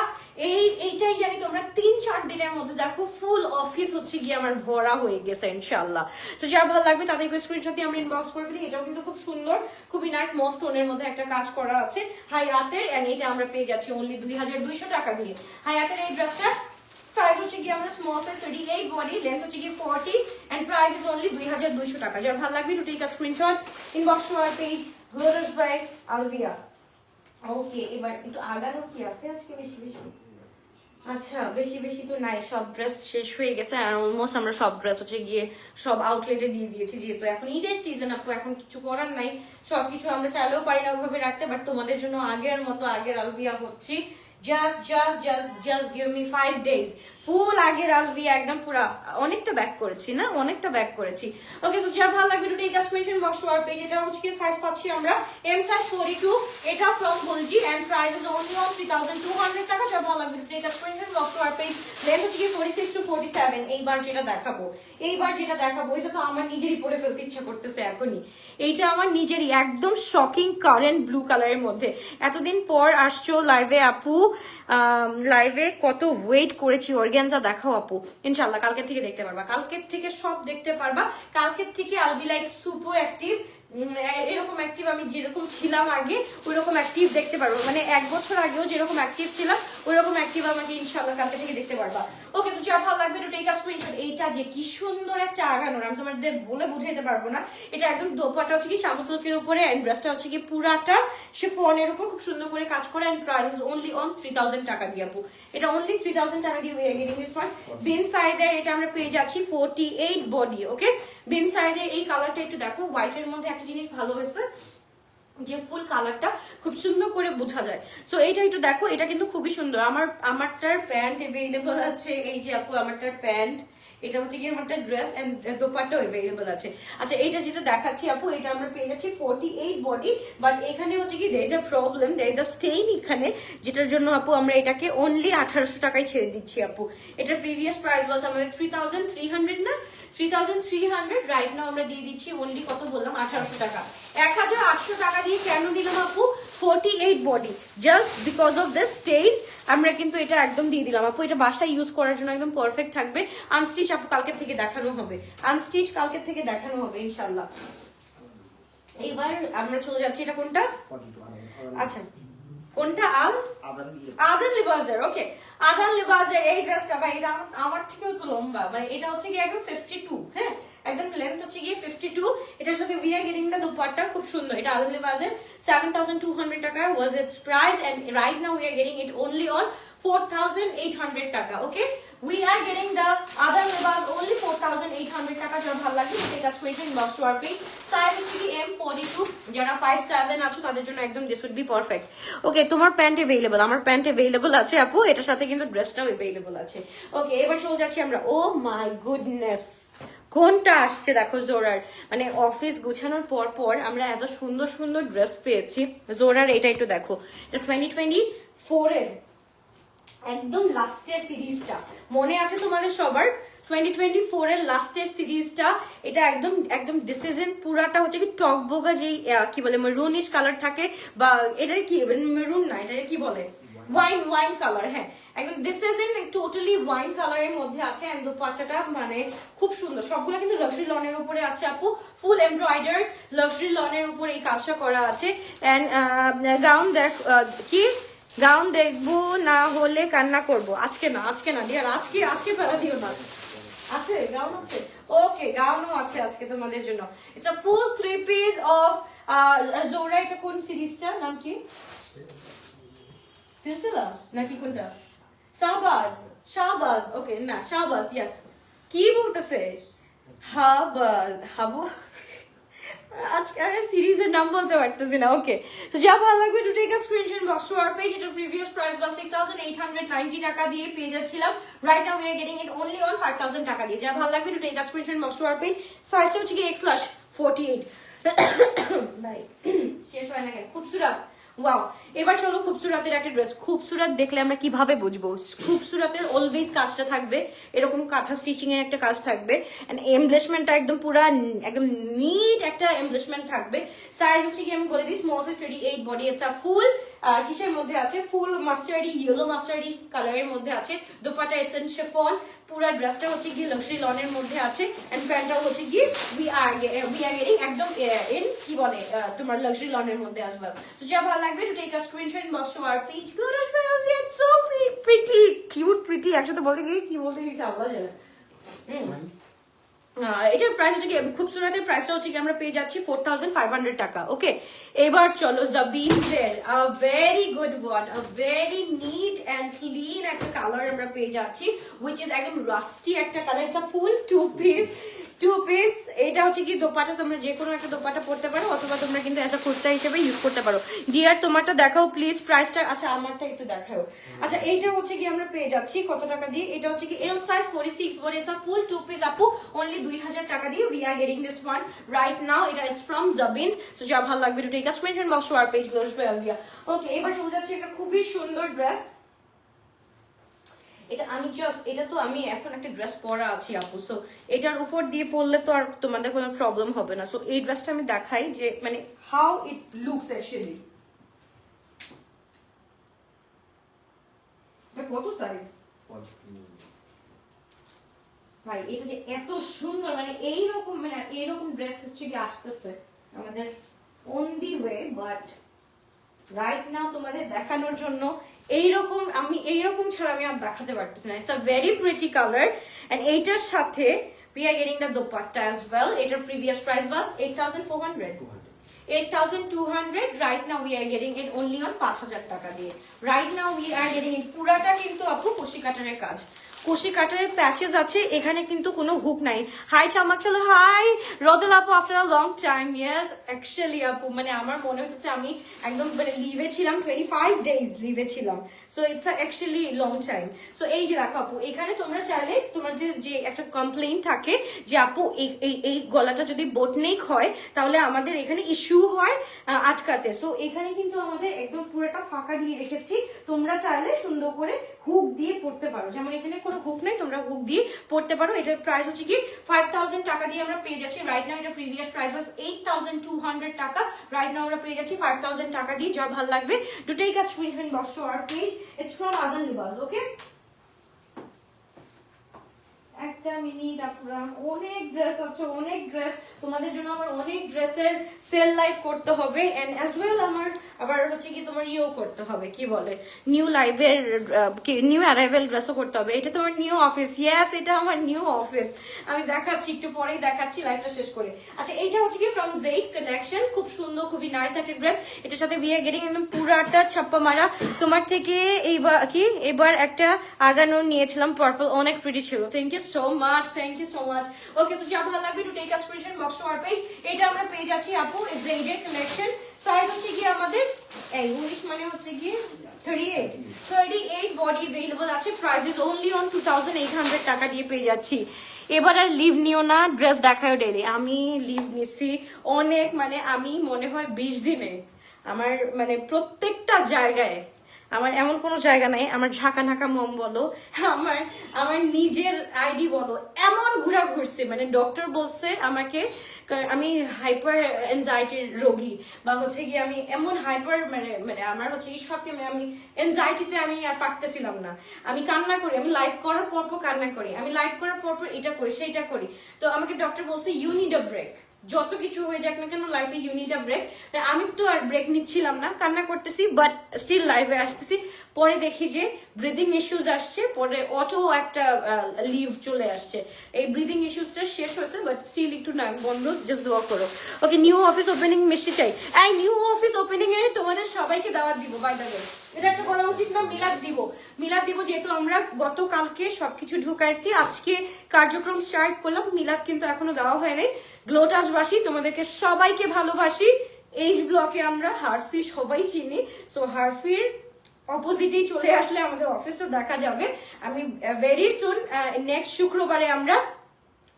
এইটাই জানি তোমরা 3-4 দিনের মধ্যে দেখো ফুল অফিস হচ্ছে গিয়ে আমার ভরা হয়ে গেছে ইনশাআল্লাহ। সো যার ভালো লাগবে তাদেরকে স্ক্রিনশট দিয়ে আমরা ইনবক্স করে ফেলি। এটাও কিন্তু খুব সুন্দর, খুবই নাইস মফ টোনের মধ্যে একটা কাজ করা আছে হায়াতের, এন্ড এটা আমরা পেয়ে যাচ্ছি অনলি 2200 টাকা দিয়ে। হায়াতের এই ড্রেসটা সাইজ হচ্ছে কি আমাদের স্মল সাইজ 38 বডি, লেন্থ হচ্ছে কি 40 এন্ড প্রাইস ইজ অনলি 2200 টাকা। যার ভালো লাগবে to take a screenshot inbox to our page Naresh ভাই আলভিয়া। ওকে, এবার একটু আগানো কি আছে আজকে বেশি বেশি, আচ্ছা বেশি বেশি তো নাই, সব ড্রেস শেষ হয়ে গেছে আর অলমোস্ট আমরা সব ড্রেস হচ্ছে গিয়ে সব আউটলেটে দিয়ে দিয়েছি, যেহেতু এখন ঈদের সিজন আপু, এখন কিছু করার নাই, সবকিছু আমরা চাইলেও পারি না ওইভাবে রাখতে, বাট তোমাদের জন্য আগের মতো আগের আলভিয়া হচ্ছি। just give me 5 days ফুল আগের আলভিয়া, একদম পুরা অনেকটা ব্যাক করেছি না, অনেকটা ব্যাক করেছি। ওকে, সো যার ভালো লাগবে to take a screenshot box to our page. এটা হচ্ছে কি সাইজ পাচ্ছি আমরা এম সাইজ 42, এটা from Gulljee and price is only on 3200 টাকা। যার ভালো লাগবে to take a screenshot box to our page. Length হচ্ছে কি 46 to 47। এইবার যেটা দেখাবো এটা তো আমার নিজেরই পরে ফেলতে ইচ্ছা করতেছে এখনই, এইটা আমার নিজেরই একদম শকিং কারেন্ট ব্লু কালারের মধ্যে। এতদিন পর আসছো লাইভে আপু, লাইভে কত ওয়েট করেছি। অর্গানজা দেখাও আপু, ইনশাআল্লাহ কালকে থেকে দেখতে পারবা, কালকের থেকে সব দেখতে পারবা। কালকের থেকে I'll be like super active, এরকম অ্যাক্টিভ আমি যেরকম ছিলাম আগে ওইরকম অ্যাক্টিভ দেখতে পারবো, মানে 1 বছর আগেও যেরকম অ্যাক্টিভ ছিলাম ওইরকম অ্যাক্টিভ আমাকে ইনশাআল্লাহ কালকে থেকে দেখতে পারবা। ওকে, সো যার ভালো লাগবে টু টেক আ স্ক্রিনশট। এইটা যে কি সুন্দর একটা আগানোর, আমি তোমাদের বলে বুঝাইতে পারবো না। এটা একদম দোপাটা হচ্ছে কি শামা সিল্কের উপরে, এন্ড ড্রেসটা হচ্ছে কি পুরাটা শিফনের উপর খুব সুন্দর করে কাজ করে, and price is only on 3000 টাকা দিয়ে আপু। এটা অনলি 3000 টাকা দিয়ে we are getting this one. বিন সাইডের এটা আমরা পেয়ে যাচ্ছি 48 বডি। ওকে, বিন সাইডের এই কালারটা একটু দেখো, হোয়াইটের মধ্যে একটা জিনিস ভালো হয়েছে যে ফুল কালারটা খুব সুন্দর করে বোঝা যায়। সো এইটা একটু দেখো, এটা কিন্তু খুবই সুন্দর। আমারটার প্যান্ট अवेलेबल আছে, এই যে আপু আমারটার প্যান্ট, এটা হচ্ছে কি আমারটা ড্রেস এন্ড দোপাট্টা अवेलेबल আছে। আচ্ছা, এইটা যেটা দেখাচ্ছি আপু, এটা আমরা পেয়ে যাচ্ছি 48 বডি, বাট এখানে হচ্ছে কি there is a problem, there is a stain এখানে, যেটার জন্য আপু আমরা এটাকে অনলি 1800 টাকায় ছেড়ে দিচ্ছি আপু। এটার প্রিভিয়াস প্রাইস ওয়াজ আমাদের 3300 না 3300 রাইট নাও আমরা দিয়ে দিচ্ছি অনলি কত বললাম 1800 টাকা। 1800 টাকা দিয়ে কেন দিলাম আপু? 48 body, just because of this stain আমরা কিন্তু এটা একদম দিয়ে দিলাম আপু। এটা বাসায় ইউজ করার জন্য একদম পারফেক্ট থাকবে। আনস্টিচ আপু কালকে থেকে দেখানো হবে, আনস্টিচ কালকে থেকে দেখানো হবে ইনশাআল্লাহ। এবার আমরা চলে যাচ্ছি, এটা কোনটা? আচ্ছা কোনটা? আদান লিবাজের। ওকে, আদান লিবাজের এই ড্রেসটা ভাই, এটা আমার থেকেও তো লম্বা, মানে এটা হচ্ছে কি একদম 52, হ্যাঁ একদম লেন্থ হচ্ছে গিয়ে 52। এটার সাথে we are getting the dupatta, খুব সুন্দর। এটা আদান লিবাজের 7200 টাকা was its price, and right now we are getting it only on 4800 টাকা। ওকে, we are getting the other libas only 4800 টাকা। যারা ভালো লাগে take a screenshot inbox to our page। size হচ্ছে কি M42, যারা 57 আছো তাদের জন্য একদম this would be perfect। ওকে, তোমার প্যান্ট अवेलेबल, আমার প্যান্ট अवेलेबल আছে আপু, এটার সাথে কিন্তু ড্রেসটাও अवेलेबल আছে। ওকে, এবার চলে যাচ্ছি আমরা। ও মাই গুডনেস, কোনটা আসছে দেখো জোরার, মানে অফিস গুছানোর পর পর আমরা এত সুন্দর সুন্দর ড্রেস পেয়েছি জোরার। এটা একটু দেখো, এটা 2024 এর একদম লাস্টের সিরিজটা, মনে আছে তোমাদের সবার? 2024 এর লাস্টের সিরিজটা এটা একদম একদম ডিসিজন পুরাটা হচ্ছে কি টকবোগা, যেই কি বলে মেরুনিশ কালার থাকে, বা এটার কি মেরুন না, এটার কি বলে ওয়াইন কালার, হ্যাঁ একদম this is in totally wine কালারের মধ্যে আছে। এন্ড দুপাট্টাটা মানে খুব সুন্দর, সবগুলো কিন্তু লাক্সারি লনের উপরে আছে আপু, ফুল এমব্রয়ডার লাক্সারি লনের উপরে এই কাজটা করা আছে। এন্ড গাউন দেখ কি গাউন দেখবো না হলে কান্না করবো। আজকে না ডিয়ার, আজকে ফেলা দিও না, আছে গাউন আছে। ওকে, গাউনও আছে আজকে তোমাদের জন্য। It's a full 3 piece of jora. এটা কোন সিরিজটার নাম কি? সিলসিলা নাকি কোনটা? শাহবাজ। ওকে, না শাহবাজ, ইয়েস। কি বলতেছে? হাবু আজকে আমি সিরিজের নাম বলতে পারতেছি না। ওকে, সো যা ভালো লাগবে to take a screenshot box to our page. এটার প্রিভিয়াস প্রাইস was 6890 টাকা দিয়ে পেয়ে যাচ্ছিলাম, right now we are getting it only on 5000 টাকা দিয়ে। যা ভালো লাগবে to take a screenshot box to our page. সাইজটা হচ্ছে কি X/48 ভাই শেষ হয় না কেন? খুবসুরত, ওয়াও। এবার চলো খুবসুরতের একটা ড্রেস। খুবসুরত দেখলে আমরা কিভাবে বুঝবো? খুবসুরতের অলওয়েজ কাজটা থাকবে, এরকম কাঁথা স্টিচিং এর একটা কাজ থাকবে, এন্ড এমব্লেসমেন্টটা একদম পুরা একদম নিট একটা এমব্লেসমেন্ট থাকবে। সাইজ হচ্ছে কি আমি বলে দিই, স্মল সাইজ 38 বডি। এটা ফুল কিসের মধ্যে আছে? ফুল মাস্টার্ডি, ইয়েলো মাস্টার্ডি কালারের মধ্যে আছে। Dupatta it's in chiffon. পুরা ড্রেসটা হচ্ছে কি লাক্সারি লনের মধ্যে আছে, এন্ড প্যান্টটাও হচ্ছে কি উই আর গেটিং একদম ইন কি বলে তোমার লাক্সারি লনের মধ্যে as well। সো যা ভালো লাগবে to take a screenshot inbox to our page. Good as well, we are so pretty, cute একসাথে বলতে গিয়ে কি বলতে গেছি আল্লাহ জানে। এটার প্রাইস হচ্ছে কি খুবসুরতের প্রাইসটা হচ্ছে কি আমরা পেয়ে যাচ্ছি 4500 টাকা। ওকে, এবার চলো জাবিনের very good one, very neat and clean একটা কালার আমরা পেয়ে যাচ্ছি, হুইচ ইজ একদম রাস্টি একটা colour. It's a full two piece. এটা হচ্ছে কি দোপাটা, তোমরা যে কোনো একটা দোপাটা পড়তে পারো, অথবা তোমরা কিন্তু এসা কুর্তা হিসেবে ইউজ করতে পারো। ডিয়ার তোমারটা দেখাও প্লিজ, প্রাইসটা। আচ্ছা আমারটা একটু দেখাও। আচ্ছা এইটা হচ্ছে কি আমরা পেয়ে যাচ্ছি কত টাকা দিয়ে? এটা হচ্ছে কি এল size 46 body. It's a full 2 piece আপু, অনলি 2000 টাকা দিয়ে we are getting this one right now. এটা ইজ ফ্রম জাবিনস। সো যা ভালো লাগবে to take a screenshot box to our page লোশবেলিয়া। ওকে, এবার চলে যাচ্ছে একটা খুবই সুন্দর ড্রেস। এটা তো আমি এখন একটা ড্রেস পরা আছি আপু, সো এটার উপর দিয়ে পরলে তো আর তোমাদের কোনো প্রবলেম হবে না। সো এই ড্রেসটা আমি দেখাই যে মানে হাউ ইট লুকস অ্যাকচুয়ালি। এটা কত সাইজ ভাই? এটা যে এত সুন্দর, মানে এইরকম ড্রেস হচ্ছে কি আসতেছে আমাদের on the way, but right now তোমাদের দেখানোর জন্য আমি এইরকম ছাড়া আমি আর দেখাতে পারতেছি না। It's a very pretty colour, and এইটার সাথে we are getting the dupatta as well. এটার previous price was 8200 right now we are getting it only on 5000 টাকা দিয়ে। right now we are getting it পুরাটা কিন্তু আপু কুশি কাটারের কাজ, কুশি কাটারের প্যাচেস আছে, এখানে কিন্তু কোনো হুক নাই। হাই চামাক চলো, হাই রোদেল আপু, after a long time. Yes actually আপু, মানে আমার মনে হচ্ছে আমি একদম মানে লিভে ছিলাম, 25 days লিভে ছিলাম। So it's actually long time. So এই যে দেখো আপু, এখানে তোমরা চাইলে তোমার যে একটা কমপ্লেইন থাকে যে আপু এই গলাটা যদি বোটনেক হয় তাহলে আমাদের এখানে ইস্যু হয় আটকাতে। সো এখানে কিন্তু আমাদের একদম পুরোটা ফাঁকা দিয়ে রেখেছি, তোমরা চাইলে সুন্দর করে হুক দিয়ে পড়তে পারো। যেমন এখানে কোনো হুক নাই, তোমরা হুক দিয়ে পড়তে পারো। এটার প্রাইস হচ্ছে কি 5000 টাকা দিয়ে আমরা পেয়ে যাচ্ছি রাইট নাও। এটা প্রিভিয়াস প্রাইস ওয়াজ 8200 টাকা, রাইট নাও আমরা পেয়ে যাচ্ছি 5000 টাকা দিয়ে। যার ভালো লাগবে to take a screenshot box to our page. It's from Adan Libas. ওকে, একটা মিনিট আপুরা, অনেক ড্রেস আছে, অনেক ড্রেস তোমাদের জন্য আমার অনেক ড্রেসের সেল লাইভ করতে হবে এন্ড অ্যাজ ওয়েল আমার আবার হচ্ছে কি তোমার ইও করতে হবে, কি বলে নিউ লাইভের নিউ অ্যারাইভেল ড্রেসও করতে হবে। এটা তোমার নিউ অফিস, ইয়েস এটা আমার নিউ অফিস, আমি দেখাচ্ছি একটু পরেই দেখাচ্ছি লাইভটা শেষ করে। আচ্ছা এইটা হচ্ছে কি ফ্রম জেড কালেকশন, খুব সুন্দর খুবই নাইস একটা ড্রেস। এটার সাথে উই আর গেটিং একদম পুরাটা ছাপ্পা মারা। তোমার থেকে এবার একটা আগানোর নিয়েছিলাম পার্পল, অনেক প্রিটি ছিল। Thank you so much, thank you so much. Okay, so যা ভালো লাগবে to take a screenshot box to our page. এটা আমরা পেয়ে যাচ্ছি আপু জেডের কালেকশন। সাইজ হচ্ছে কি আমাদের এই 19 মানে হচ্ছে কি 38 বডি अवेलेबल আছে। প্রাইস ইজ অনলি অন 2800 টাকা দিয়ে পেয়ে যাচ্ছি। এবার আর লিভ নিও না, ড্রেস দেখাও ডেলি। আমি লিভ নিছি অনেক, মানে আমি মনে হয় 20 দিনে আমার মানে প্রত্যেকটা জায়গায়, আমার এমন কোনো জায়গা নাই, আমার ঝাঁকা নাকা মম বলো, আমার নিজের আইডি বলো, এমন ঘোরা ঘুরছে। মানে ডক্টর বলছে আমাকে আমি হাইপার এনজাইটির রোগী, বা হচ্ছে কি আমি এমন হাইপার মানে আমার হচ্ছে এই সব আমি এনজাইটিতে আমি আর পারতেছিলাম না। আমি কান্না করি, আমি লাইভ করার পর কান্না করি, আমি লাইভ করার পর এটা করি সেইটা করি। তো আমাকে ডক্টর বলছে ইউ নিড আ ব্রেক, যত কিছু হয়ে যাক না কেন লাইফে ইউ নিড আ ব্রেক। আমি তো আর ব্রেক নিচ্ছিলাম না, কান্না করতেছি বাট স্টিল লাইভে আসতেছি। পরে দেখি যে ব্রিদিং ইস্যুস আসছে, পরে অটো একটা লিভ চলে আসছে। এই ব্রিদিং ইস্যুসটা শেষ হয়েছে বাট স্টিল একটু নাক বন্ধ, জাস্ট দোয়া করো। ওকে, নিউ অফিস ওপেনিং মিষ্টি চাই। এই নিউ অফিস ওপেনিং এ তোমাদের সবাইকে দাওয়াত দিব। বাই দ্য ওয়ে এটা একটা করা উচিত না, মিলাদ দিব যেহেতু আমরা গতকালকে সবকিছু ঢুকাইছি, আজকে কার্যক্রম স্টার্ট করলাম। মিলাদ কিন্তু এখনো দেওয়া হয় নাই। গ্লোটাসবাসী তোমাদেরকে সবাইকে ভালোবাসি। এইচ ব্লকে আমরা হারফি সবাই চিনি, সো হারফির অপোজিটেই চলে আসলে আমাদের অফিসও দেখা যাবে। আমি ভেরি সুন নেক্সট শুক্রবারে আমরা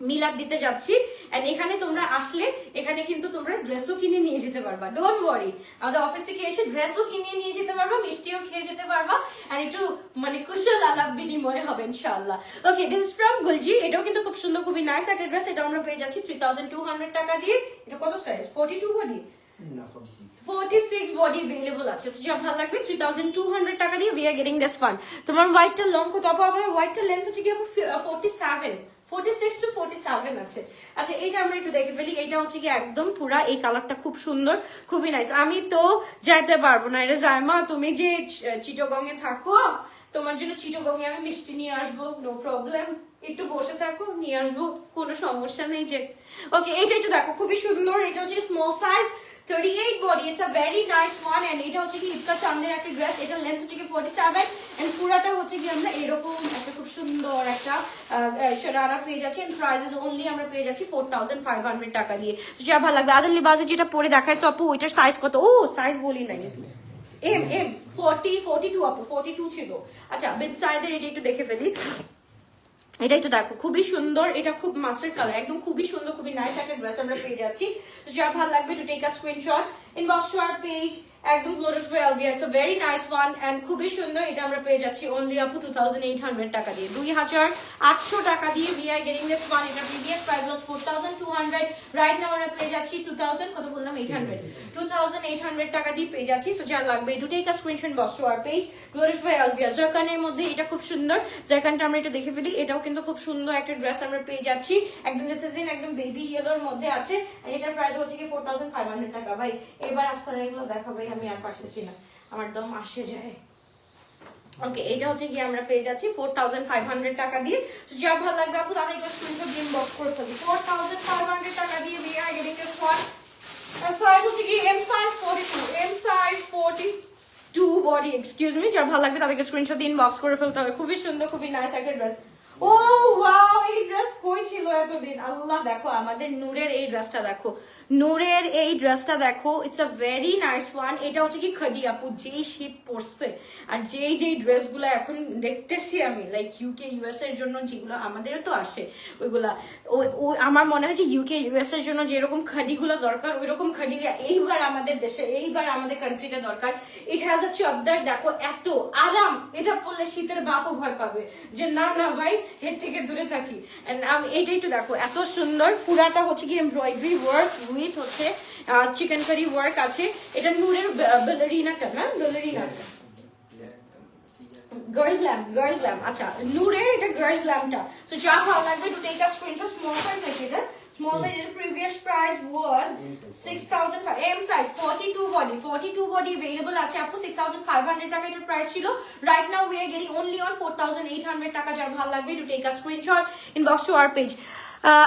মিলাদ দিতে যাচ্ছি। এন্ড এখানে তোমরা আসলে এখানে কিন্তু তোমরা ড্রেসও কিনে নিয়ে যেতে পারবা, ডোন্ট ওয়ারি। আমাদের অফিস থেকে এসে ড্রেসও কিনে নিয়ে যেতে পারবা, মিষ্টিও খেয়ে যেতে পারবা, এন্ড একটু মানে কুশল আলাপ বিনিময় হবে ইনশাআল্লাহ। ওকে, দিস ইজ ফ্রম গুলজি। এটাও কিন্তু খুব সুন্দর, খুবই নাইস একটা ড্রেস। এটা আমরা পেয়ে যাচ্ছি 3200 টাকা দিয়ে। এটা কত সাইজ? 42 বডি না 46 বডি अवेलेबल আছে। সো যা ভালো লাগবে 3200 টাকা দিয়ে we are getting this fun. তোমার হোয়াইটটা লং কত পাবে? হোয়াইটটা লেন্থ হচ্ছে কি 46 টু 47 আছে। আচ্ছা এইটা আমরা একটু দেখে ফেলি। এটা হচ্ছে কি একদম পুরা এই কালারটা খুব সুন্দর, খুবই নাইস। আমি তো যাইতে পারবো না, এটা জায়মা তুমি যে চিটাগং এ থাকো, তোমার জন্য চিটাগং এ আমি মিষ্টি নিয়ে আসবো, নো প্রবলেম। একটু বসে থাকো, নিয়ে আসবো, কোনো সমস্যা নেই। যে ওকে, এটা একটু দেখো খুবই সুন্দর। এটা হচ্ছে small size 38 body, it's a very nice one, and এটা হচ্ছে কি ইতকা চাঁদের একটা ড্রেস। এটা লেন্থ হচ্ছে কি 47 and পুরাটা হচ্ছে কি আমরা এরকম একটা খুব সুন্দর একটা শরারা পেয়ে যাচ্ছি। এন্ড প্রাইস ইজ অনলি আমরা পেয়ে যাচ্ছি 4500 টাকা দিয়ে। তো যা ভালো লাগবে। আদান লিবাসে যেটা পরে দেখাইছো আপু, ওইটার সাইজ কত? ও সাইজ বলি নাই, এম 42 আপু, 42 ছিল। আচ্ছা বিগ সাইজের এটা একটু দেখে ফেলি। এটা একটু দেখো খুবই সুন্দর, এটা খুব মাস্টার্ড কালার, একদম খুবই সুন্দর, খুবই নাইস একটা ড্রেস আমরা পেয়ে যাচ্ছি। তো যার ভালো লাগবে to take a screenshot, inbox to our page, একদম Glotus by Alvia. It's a very nice one and খুবই সুন্দর। এটা আমরা পেয়ে যাচ্ছি অনলি আপু 2800 টাকা দিয়ে, 2800 টাকা দিয়ে we are getting this one. এটা প্রিভিয়াস প্রাইস ওয়াজ 4200, রাইট নাও আমরা পেয়ে যাচ্ছি 2000 কত বললাম 2800 টাকা দিয়ে পেয়ে যাচ্ছি। সো যার লাগবে to take a screenshot, box to our page, Glotus by Alvia. জারকানের মধ্যে এটা খুব সুন্দর, জারকানটা আমরা এটা দেখে ফেলি। এটাও কিন্তু খুব সুন্দর একটা ড্রেস আমরা পেয়ে যাচ্ছি, একদম দিস ইজ ইন একদম বেবি ইয়েলোর মধ্যে আছে। এটার প্রাইস হচ্ছে কি 4500 টাকা। ভাই এবার আফসানের গুলো দেখা, ভাই আমি আর পারতেছি না, আমার দম আসে যায়। ওকে, এটা হচ্ছে কি আমরা পেয়ে যাচ্ছি 4500 টাকা দিয়ে। সো যা ভালো লাগবে আপু তাহলে একটু স্ক্রিনশট দিয়ে ইনবক্স করে ফেলি। 4500 টাকা দিয়ে we are getting this one. Size হচ্ছে কি M size 42 body, excuse me. যার ভালো লাগবে তাদেরকে স্ক্রিনশট দিয়ে ইনবক্স করে ফেলতে হবে। খুবই সুন্দর, খুবই নাইস একটা ড্রেস। ও ওয়াও, এই ড্রেস কই ছিল এতদিন? আল্লাহ, দেখো আমাদের নূরের এই ড্রেসটা দেখো, নূরের এই ড্রেসটা দেখো, it's a very nice one. এটা হচ্ছে কি খাদি আপু, যেই শীত পড়ছে আর যেই ড্রেসগুলো এখন দেখতেছি আমি, লাইক ইউকে ইউএস এর জন্য যেগুলো আমাদেরও তো আসে ওইগুলা, ওই আমার মনে হয় যে ইউকে ইউএস এর জন্য যেরকম খাদিগুলো দরকার ওই রকম খাদি এইবার আমাদের দেশে, এইবার আমাদের কান্ট্রিতে দরকার। ইট হ্যাজ আ চাদর, দেখো এত আরাম, এটা পরলে শীতের বাপও ভয় পাবে যে না না ভাই এর থেকে দূরে থাকি। আমি এইটাই তো দেখো, এত সুন্দর, পুরাটা হচ্ছে কি এমব্রয়ডারি ওয়ার্ক উইথ হচ্ছে চিকেন কারি ওয়ার্ক আছে। এটা নূরের বেলারিনাটা না, বেলারিনা গার্ল গ্ল্যাম, আচ্ছা নূরের এটা গার্ল গ্ল্যামটা। সো যা ভালো লাগবে to take a screenshot, small size দেখে এটা, small size. The previous price was 6,000 M size 42 body available আছে আপু 6,500 টাকা এটার প্রাইস ছিল। Right now we are getting only on 4,800 টাকা। যার ভালো লাগবে to take a screenshot, inbox to our page.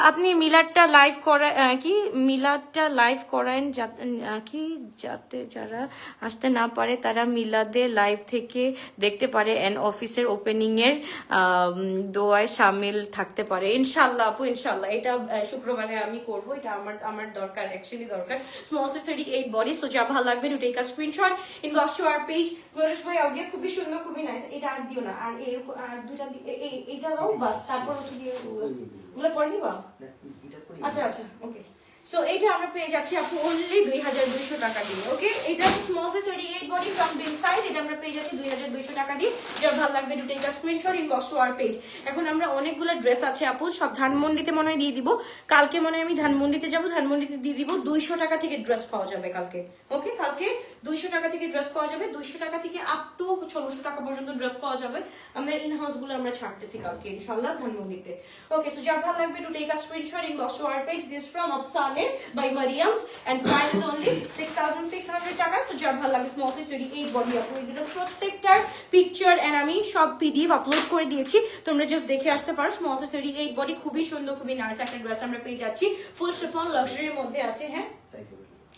আপনি মিলাদটা লাইভ করা কি মিলাদটা লাইভ করেন কি, যাতে যারা আসতে না পারে তারা মিলাদে লাইভ থেকে দেখতে পারে এন্ড অফিসের ওপেনিং এর দোয়ায় শামিল থাকতে পারে। ইনশাআল্লাহ আপু, ইনশাআল্লাহ এটা শুক্রবারে আমি করব, এটা আমার দরকার, অ্যাকচুয়ালি দরকার। Small size 38 body. সো যা ভালো লাগবে to take a screenshot, inbox to our page. গরেশ ভাই আউডিয়া খুবই সুন্দর, খুবই নাইস। এটা আর দিও না, আর এরকম আর দুইটা এইটা দাও বাস, তারপর হচ্ছে কি ওগুলো পরে দিবা। আচ্ছা আচ্ছা ওকে। সো এটা আমরা পেয়ে যাচ্ছি আপু অনলি 2,200 টাকা দিয়ে। ওকে, এটা small size 38 body from Bin Saeed, এটা আমরা পেয়ে যাচ্ছি 2,200 টাকা দিয়ে। যার ভালো লাগবে to take a screenshot, inbox to our page. এখন আমরা অনেকগুলো ড্রেস আছে আপু, সব ধানমন্ডিতে মনে হয় দিয়ে দিব। কালকে মনে হয় আমি ধানমন্ডিতে যাব, ধানমন্ডিতে দিয়ে দিব। 200 টাকা থেকে ড্রেস পাওয়া যাবে কালকে। ওকে, কালকে 200 টাকা থেকে ড্রেস পাওয়া যাবে, 200 টাকা থেকে আপ টু 1600 টাকা পর্যন্ত ড্রেস পাওয়া যাবে। আমরা ইন হাউস গুলো আমরা ছাড়তেছি কালকে ইনশাআল্লাহ ধানমন্ডিতে। ওকে, সো যার ভালো লাগবে to take a screenshot, inbox to our page. This from Afsane by Mariam's and price is only 6,600 টাকা। সো যার ভালো লাগে স্মল সাইজ 38 বডি আপু, এটা প্রত্যেকটার পিকচার এন্ড আমি সব পিডিএফ আপলোড করে দিয়েছি, তোমরা জাস্ট দেখে আসতে পারো। স্মল সাইজ 38 বডি, খুবই সুন্দর, খুবই নাইস একটা ড্রেস আমরা পেয়ে যাচ্ছি, ফুল শিফন লাক্সারির মধ্যে আছে। হ্যাঁ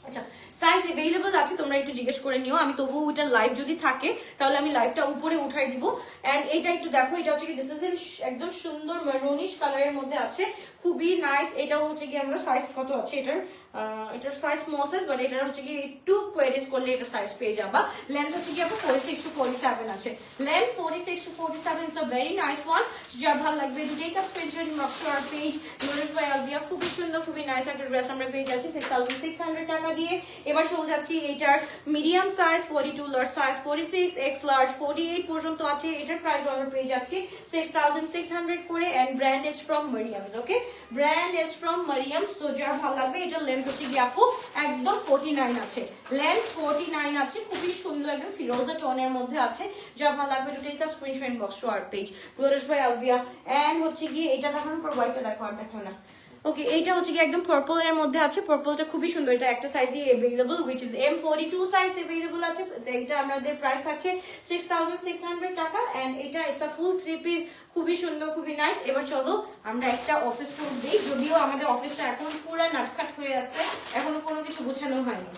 আচ্ছা, সাইজ अवेलेबल আছে, তোমরা একটু জিজ্ঞেস করে নিও। আমি তবু ওইটা লাইভ যদি থাকে তাহলে আমি লাইভটা উপরে উঠাই দিব। এন্ড এটা একটু দেখো, এটা হচ্ছে কি দিস ইজ একদম সুন্দর মেরুনিশ কালারের মধ্যে আছে, খুবই নাইস। এটা হচ্ছে কি আমরা সাইজ কত আছে এটার সাইজ স্মল সাইজ, বাট এটার হচ্ছে কি একটু কোয়ারিজ করলে এটা সাইজ পেয়ে যাবা। লেন্থ হচ্ছে কি আপু 46 to 47 আছে, length 46 to 47, it's a very nice one. যার ভালো লাগবে to take a screenshot, inbox to our page. নুরুশ ভাই আলবিয়া, খুবই সুন্দর, খুবই নাইস একটা ড্রেস আমরা পেয়ে যাচ্ছি 6,600 টাকা দিয়ে। এবার চলে যাচ্ছি এটার medium size 42, large size 46, x large 48 পর্যন্ত আছে। এটার প্রাইস আমরা পেয়ে যাচ্ছি 6,600 করে। And brand is from Maryam's. Okay, brand is from Maryam's. So যার ভালো লাগবে, এটা লেন্থ হচ্ছে কি আপু একদম 49 আছে, লেন্থ 49 আছে, খুবই সুন্দর, একদম ফিরোজা টোনের মধ্যে আছে। যার ভালো লাগবে to take a screenshot, inbox to our page. নুরুশ ভাই আলবিয়া। এন্ড হচ্ছে কি এটা দেখানোর পর হোয়াইটটা দেখো, আর দেখো না। ওকে, এইটা হচ্ছে কি একদম পার্পল এর মধ্যে আছে, পার্পলটা খুবই সুন্দর। এটা একটা সাইজই available which is M42 size available আছে। এটা আমাদের প্রাইস থাকছে 6,600 টাকা। এন্ড এটা ইটস আ ফুল 3 পিস, খুবই সুন্দর, খুবই নাইস। এবার চলো আমরা একটা অফিস ট্যুর দিই, যদিও আমাদের অফিসটা এখন পুরো নাটখাট হয়ে আছে, এখনো কোনো কিছু গোছানো হয়নি।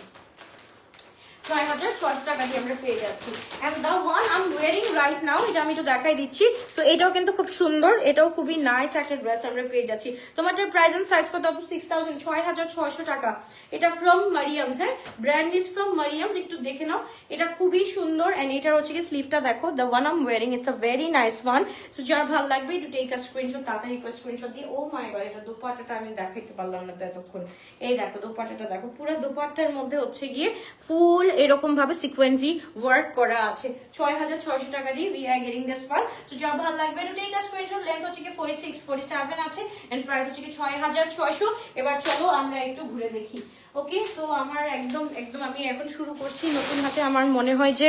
6,600 টাকা দিয়ে আমরা পেয়ে যাচ্ছি। And the one I am wearing right now, এটা আমি একটু দেখাই দিচ্ছি। সো এটাও কিন্তু খুব সুন্দর, এটাও খুবই নাইস একটা ড্রেস আমরা পেয়ে যাচ্ছি। তোমাদের প্রাইস এন্ড সাইজ কত আপু? 6,600 টাকা। এটা ফ্রম মারিয়ামস। হ্যাঁ, ব্র্যান্ড ইজ ফ্রম মারিয়ামস, একটু দেখে নাও। এটা খুবই সুন্দর। এন্ড এটার হচ্ছে কি স্লিভটা দেখো, the one I am wearing, it's a very nice one. So যার ভালো লাগবে টু টেক আ স্ক্রিনশট, তাড়াতাড়ি স্ক্রিনশট দিয়ে। ও মাই গড, এটা দোপাট্টাটা আমি দেখাইতে পারলাম না তো এতক্ষণ। এই দেখো দোপাট্টাটা দেখো, পুরো দোপাট্টার মধ্যে হচ্ছে গিয়ে ফুল এরকম ভাবে সিকোয়েন্সি ওয়ার্ক করা আছে। 6,600 টাকা দিয়ে we are getting this one. So যা ভালো লাগবে to take a screenshot. Length হচ্ছে কি 46, 47 আছে। এন্ড প্রাইস হচ্ছে কি 6,600। এবার চলো আমরা একটু ঘুরে দেখি। ওকে, সো আমার একদম আমি এখন শুরু করছি নতুন হাতে। আমার মনে হয় যে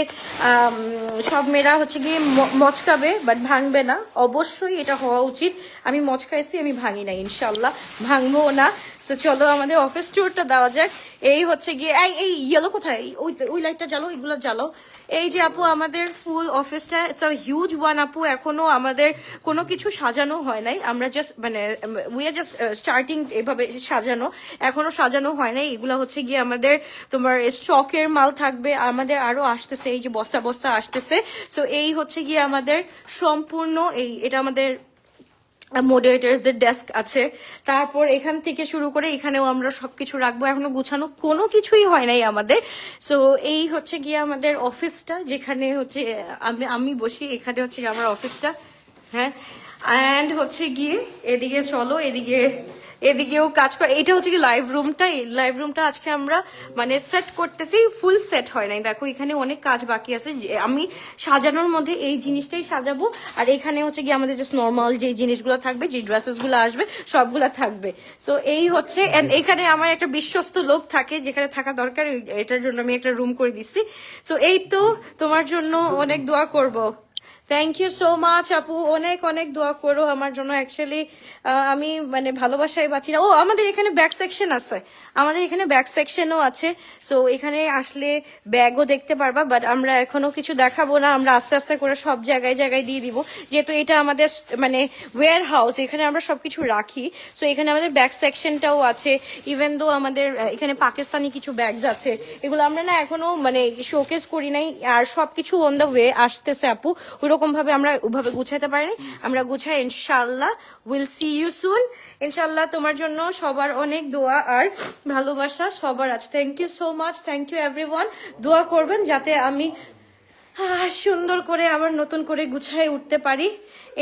সব মেয়েরা হচ্ছে গিয়ে মচকাবে, বাট ভাঙবে না। অবশ্যই এটা হওয়া উচিত। আমি মচকাইছি, আমি ভাঙি না, ইনশাল্লাহ ভাঙবো না। সো চলো আমাদের অফিস ট্যুরটা দেওয়া যাক। এই হচ্ছে গিয়ে এই ইয়েলো কোথায়, ওই লাইটটা জ্বালো, এগুলো জ্বালো। এই যে আপু আমাদের ফুল অফিসটা, ইটস আ হিউজ ওয়ান আপু। এখনো আমাদের কোনো কিছু সাজানো হয় নাই, আমরা জাস্ট মানে উই আর জাস্ট স্টার্টিং এভাবে সাজানো, এখনো সাজানো হয় নাই। এগুলো হচ্ছে গিয়ে আমাদের তোমার স্টকের মাল থাকবে, আমাদের আরো আসতেছে, এই যে বস্তা আসতেছে। সো এই হচ্ছে গিয়ে আমাদের সম্পূর্ণ এটা আমাদের মডারেটরসদের ডেস্ক আছে, তারপর এখান থেকে শুরু করে এখানেও আমরা সবকিছু রাখবো। এখনো গুছানো কোনো কিছুই হয় নাই আমাদের। সো এই হচ্ছে গিয়ে আমাদের অফিসটা, যেখানে হচ্ছে আমি বসি, এখানে হচ্ছে গিয়ে আমার অফিসটা। হ্যাঁ, অ্যান্ড হচ্ছে গিয়ে এদিকে চলো, এদিকেও কাজ করে। এটা হচ্ছে কি লাইভ রুমটা, এই লাইভ রুমটা আজকে আমরা মানে সেট করতেছি, ফুল সেট হয় নাই, দেখো এখানে অনেক কাজ বাকি আছে। আমি সাজানোর মধ্যে এই জিনিসটাই সাজাবো, আর এখানে হচ্ছে কি আমাদের জাস্ট নর্মাল যে জিনিসগুলো থাকবে, যে ড্রেসেস গুলো আসবে সবগুলা থাকবে। সো এই হচ্ছে, এন্ড এখানে আমার একটা বিশ্বস্ত লোক থাকে, যেখানে থাকা দরকার, এটার জন্য আমি একটা রুম করে দিচ্ছি। সো এই তো, তোমার জন্য অনেক দোয়া করবো। থ্যাংক ইউ সো মাচ আপু, অনেক অনেক দোয়া করো আমার জন্য। অ্যাকচুয়ালি আমি মানে ভালোবাসায় বাঁচি না। ও আমাদের এখানে ব্যাক সেকশন আছে, আমাদের এখানে ব্যাক সেকশনও আছে। সো এখানে আসলে ব্যাগও দেখতে পারবা, বাট আমরা এখনো কিছু দেখাবো না, আমরা আস্তে আস্তে করে সব জায়গায় জায়গায় দিয়ে দিব, যেহেতু এটা আমাদের মানে ওয়্যার হাউস, এখানে আমরা সবকিছু রাখি। সো এখানে আমাদের ব্যাক সেকশনটাও আছে। ইভেন দো আমাদের এখানে পাকিস্তানি কিছু ব্যাগস আছে, এগুলো আমরা না এখনো মানে শোকেস করি নাই, আর সবকিছু অন দ্য ওয়ে আসতেছে আপু। ওইরকম ভাবে আমরা ওইভাবে গুছাইতে পারিনি, আমরা গুছাই ইনশাল্লাহ। উইল সি ইউ সুন ইনশাল্লাহ। তোমার জন্য সবার অনেক দোয়া আর ভালোবাসা সবার আছে। Thank you so much, thank you everyone. দোয়া করবেন যাতে আমি সুন্দর করে আবার নতুন করে গুছাই উঠতে পারি।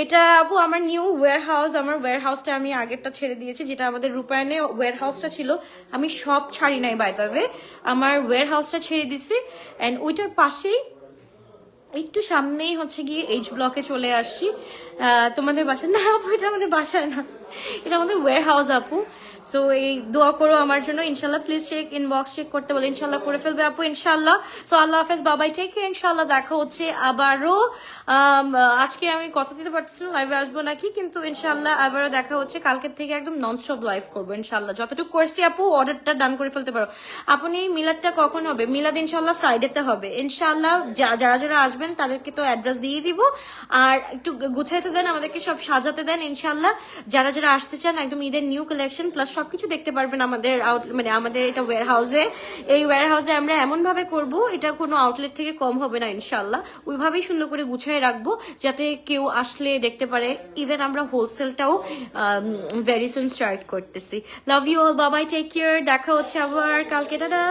এটা আপু আমার নিউ ওয়্যার হাউস, আমার ওয়্যার হাউসটা আমি আগেরটা ছেড়ে দিয়েছি, যেটা আমাদের রূপায়ণে ওয়্যার হাউসটা ছিল, আমি সব ছাড়ি নাই বাই দ্য ওয়ে, আমার ওয়্যার হাউসটা ছেড়ে দিছি। অ্যান্ড ওইটার পাশেই একটু সামনেই হচ্ছে গিয়ে এইচ ব্লকে চলে আসছি। তোমাদের বাসা না আপু, এটা আমাদের বাসায় না, এটা আমাদের ওয়্যার হাউস আপু। সো এই দোয়া করো আমার জন্য ইনশাল্লাহ। প্লিজ চেক ইনবক্স চেক করতে বলে, ইনশাল্লাহ করে ফেলবে আপু ইনশাল্লাহ। সো আল্লাহ হাফেজ, বাবাই, টেক কেয়ার, ইনশাল্লাহ দেখা হচ্ছে আবারও। আজকে আমি কথা দিতে পারতেছিলাম লাইভে আসবো নাকি, কিন্তু ইনশাল্লাহ আবারও দেখা হচ্ছে। কালকের থেকে একদম ননস্টপ লাইভ করবো ইনশাল্লাহ, যতটুকু করছি আপু অর্ডারটা ডান করে ফেলতে পারো। আপনি মিলাদটা কখন হবে? মিলাদ ইনশাল্লাহ ফ্রাইডেতে হবে ইনশাল্লাহ। যারা যারা আসবেন তাদেরকে তো অ্যাড্রেস দিয়ে দিব, আর একটু গুছাইতে দেন, আমাদেরকে সব সাজাতে দেন ইনশাল্লাহ। যারা যারা আসতে চান একদম ঈদের নিউ কালেকশন প্লাস সবকিছু দেখতে পারবেন আমাদের মানে আমাদের এটা ওয়্যার হাউসে। এই ওয়্যার হাউসে আমরা এমন ভাবে করব, এটা কোনো আউটলেট থেকে কম হবে না ইনশাল্লাহ। ওইভাবেই সুন্দর করে গুছিয়ে রাখবো, যাতে কেউ আসলে দেখতে পারে। ইভেন আমরা হোলসেলটাও ভেরি সুন স্টার্ট করতেছি। লাভ ইউ অল, বাবাই, টেক কেয়ার, দেখা হচ্ছে আবার কালকে, টাটা।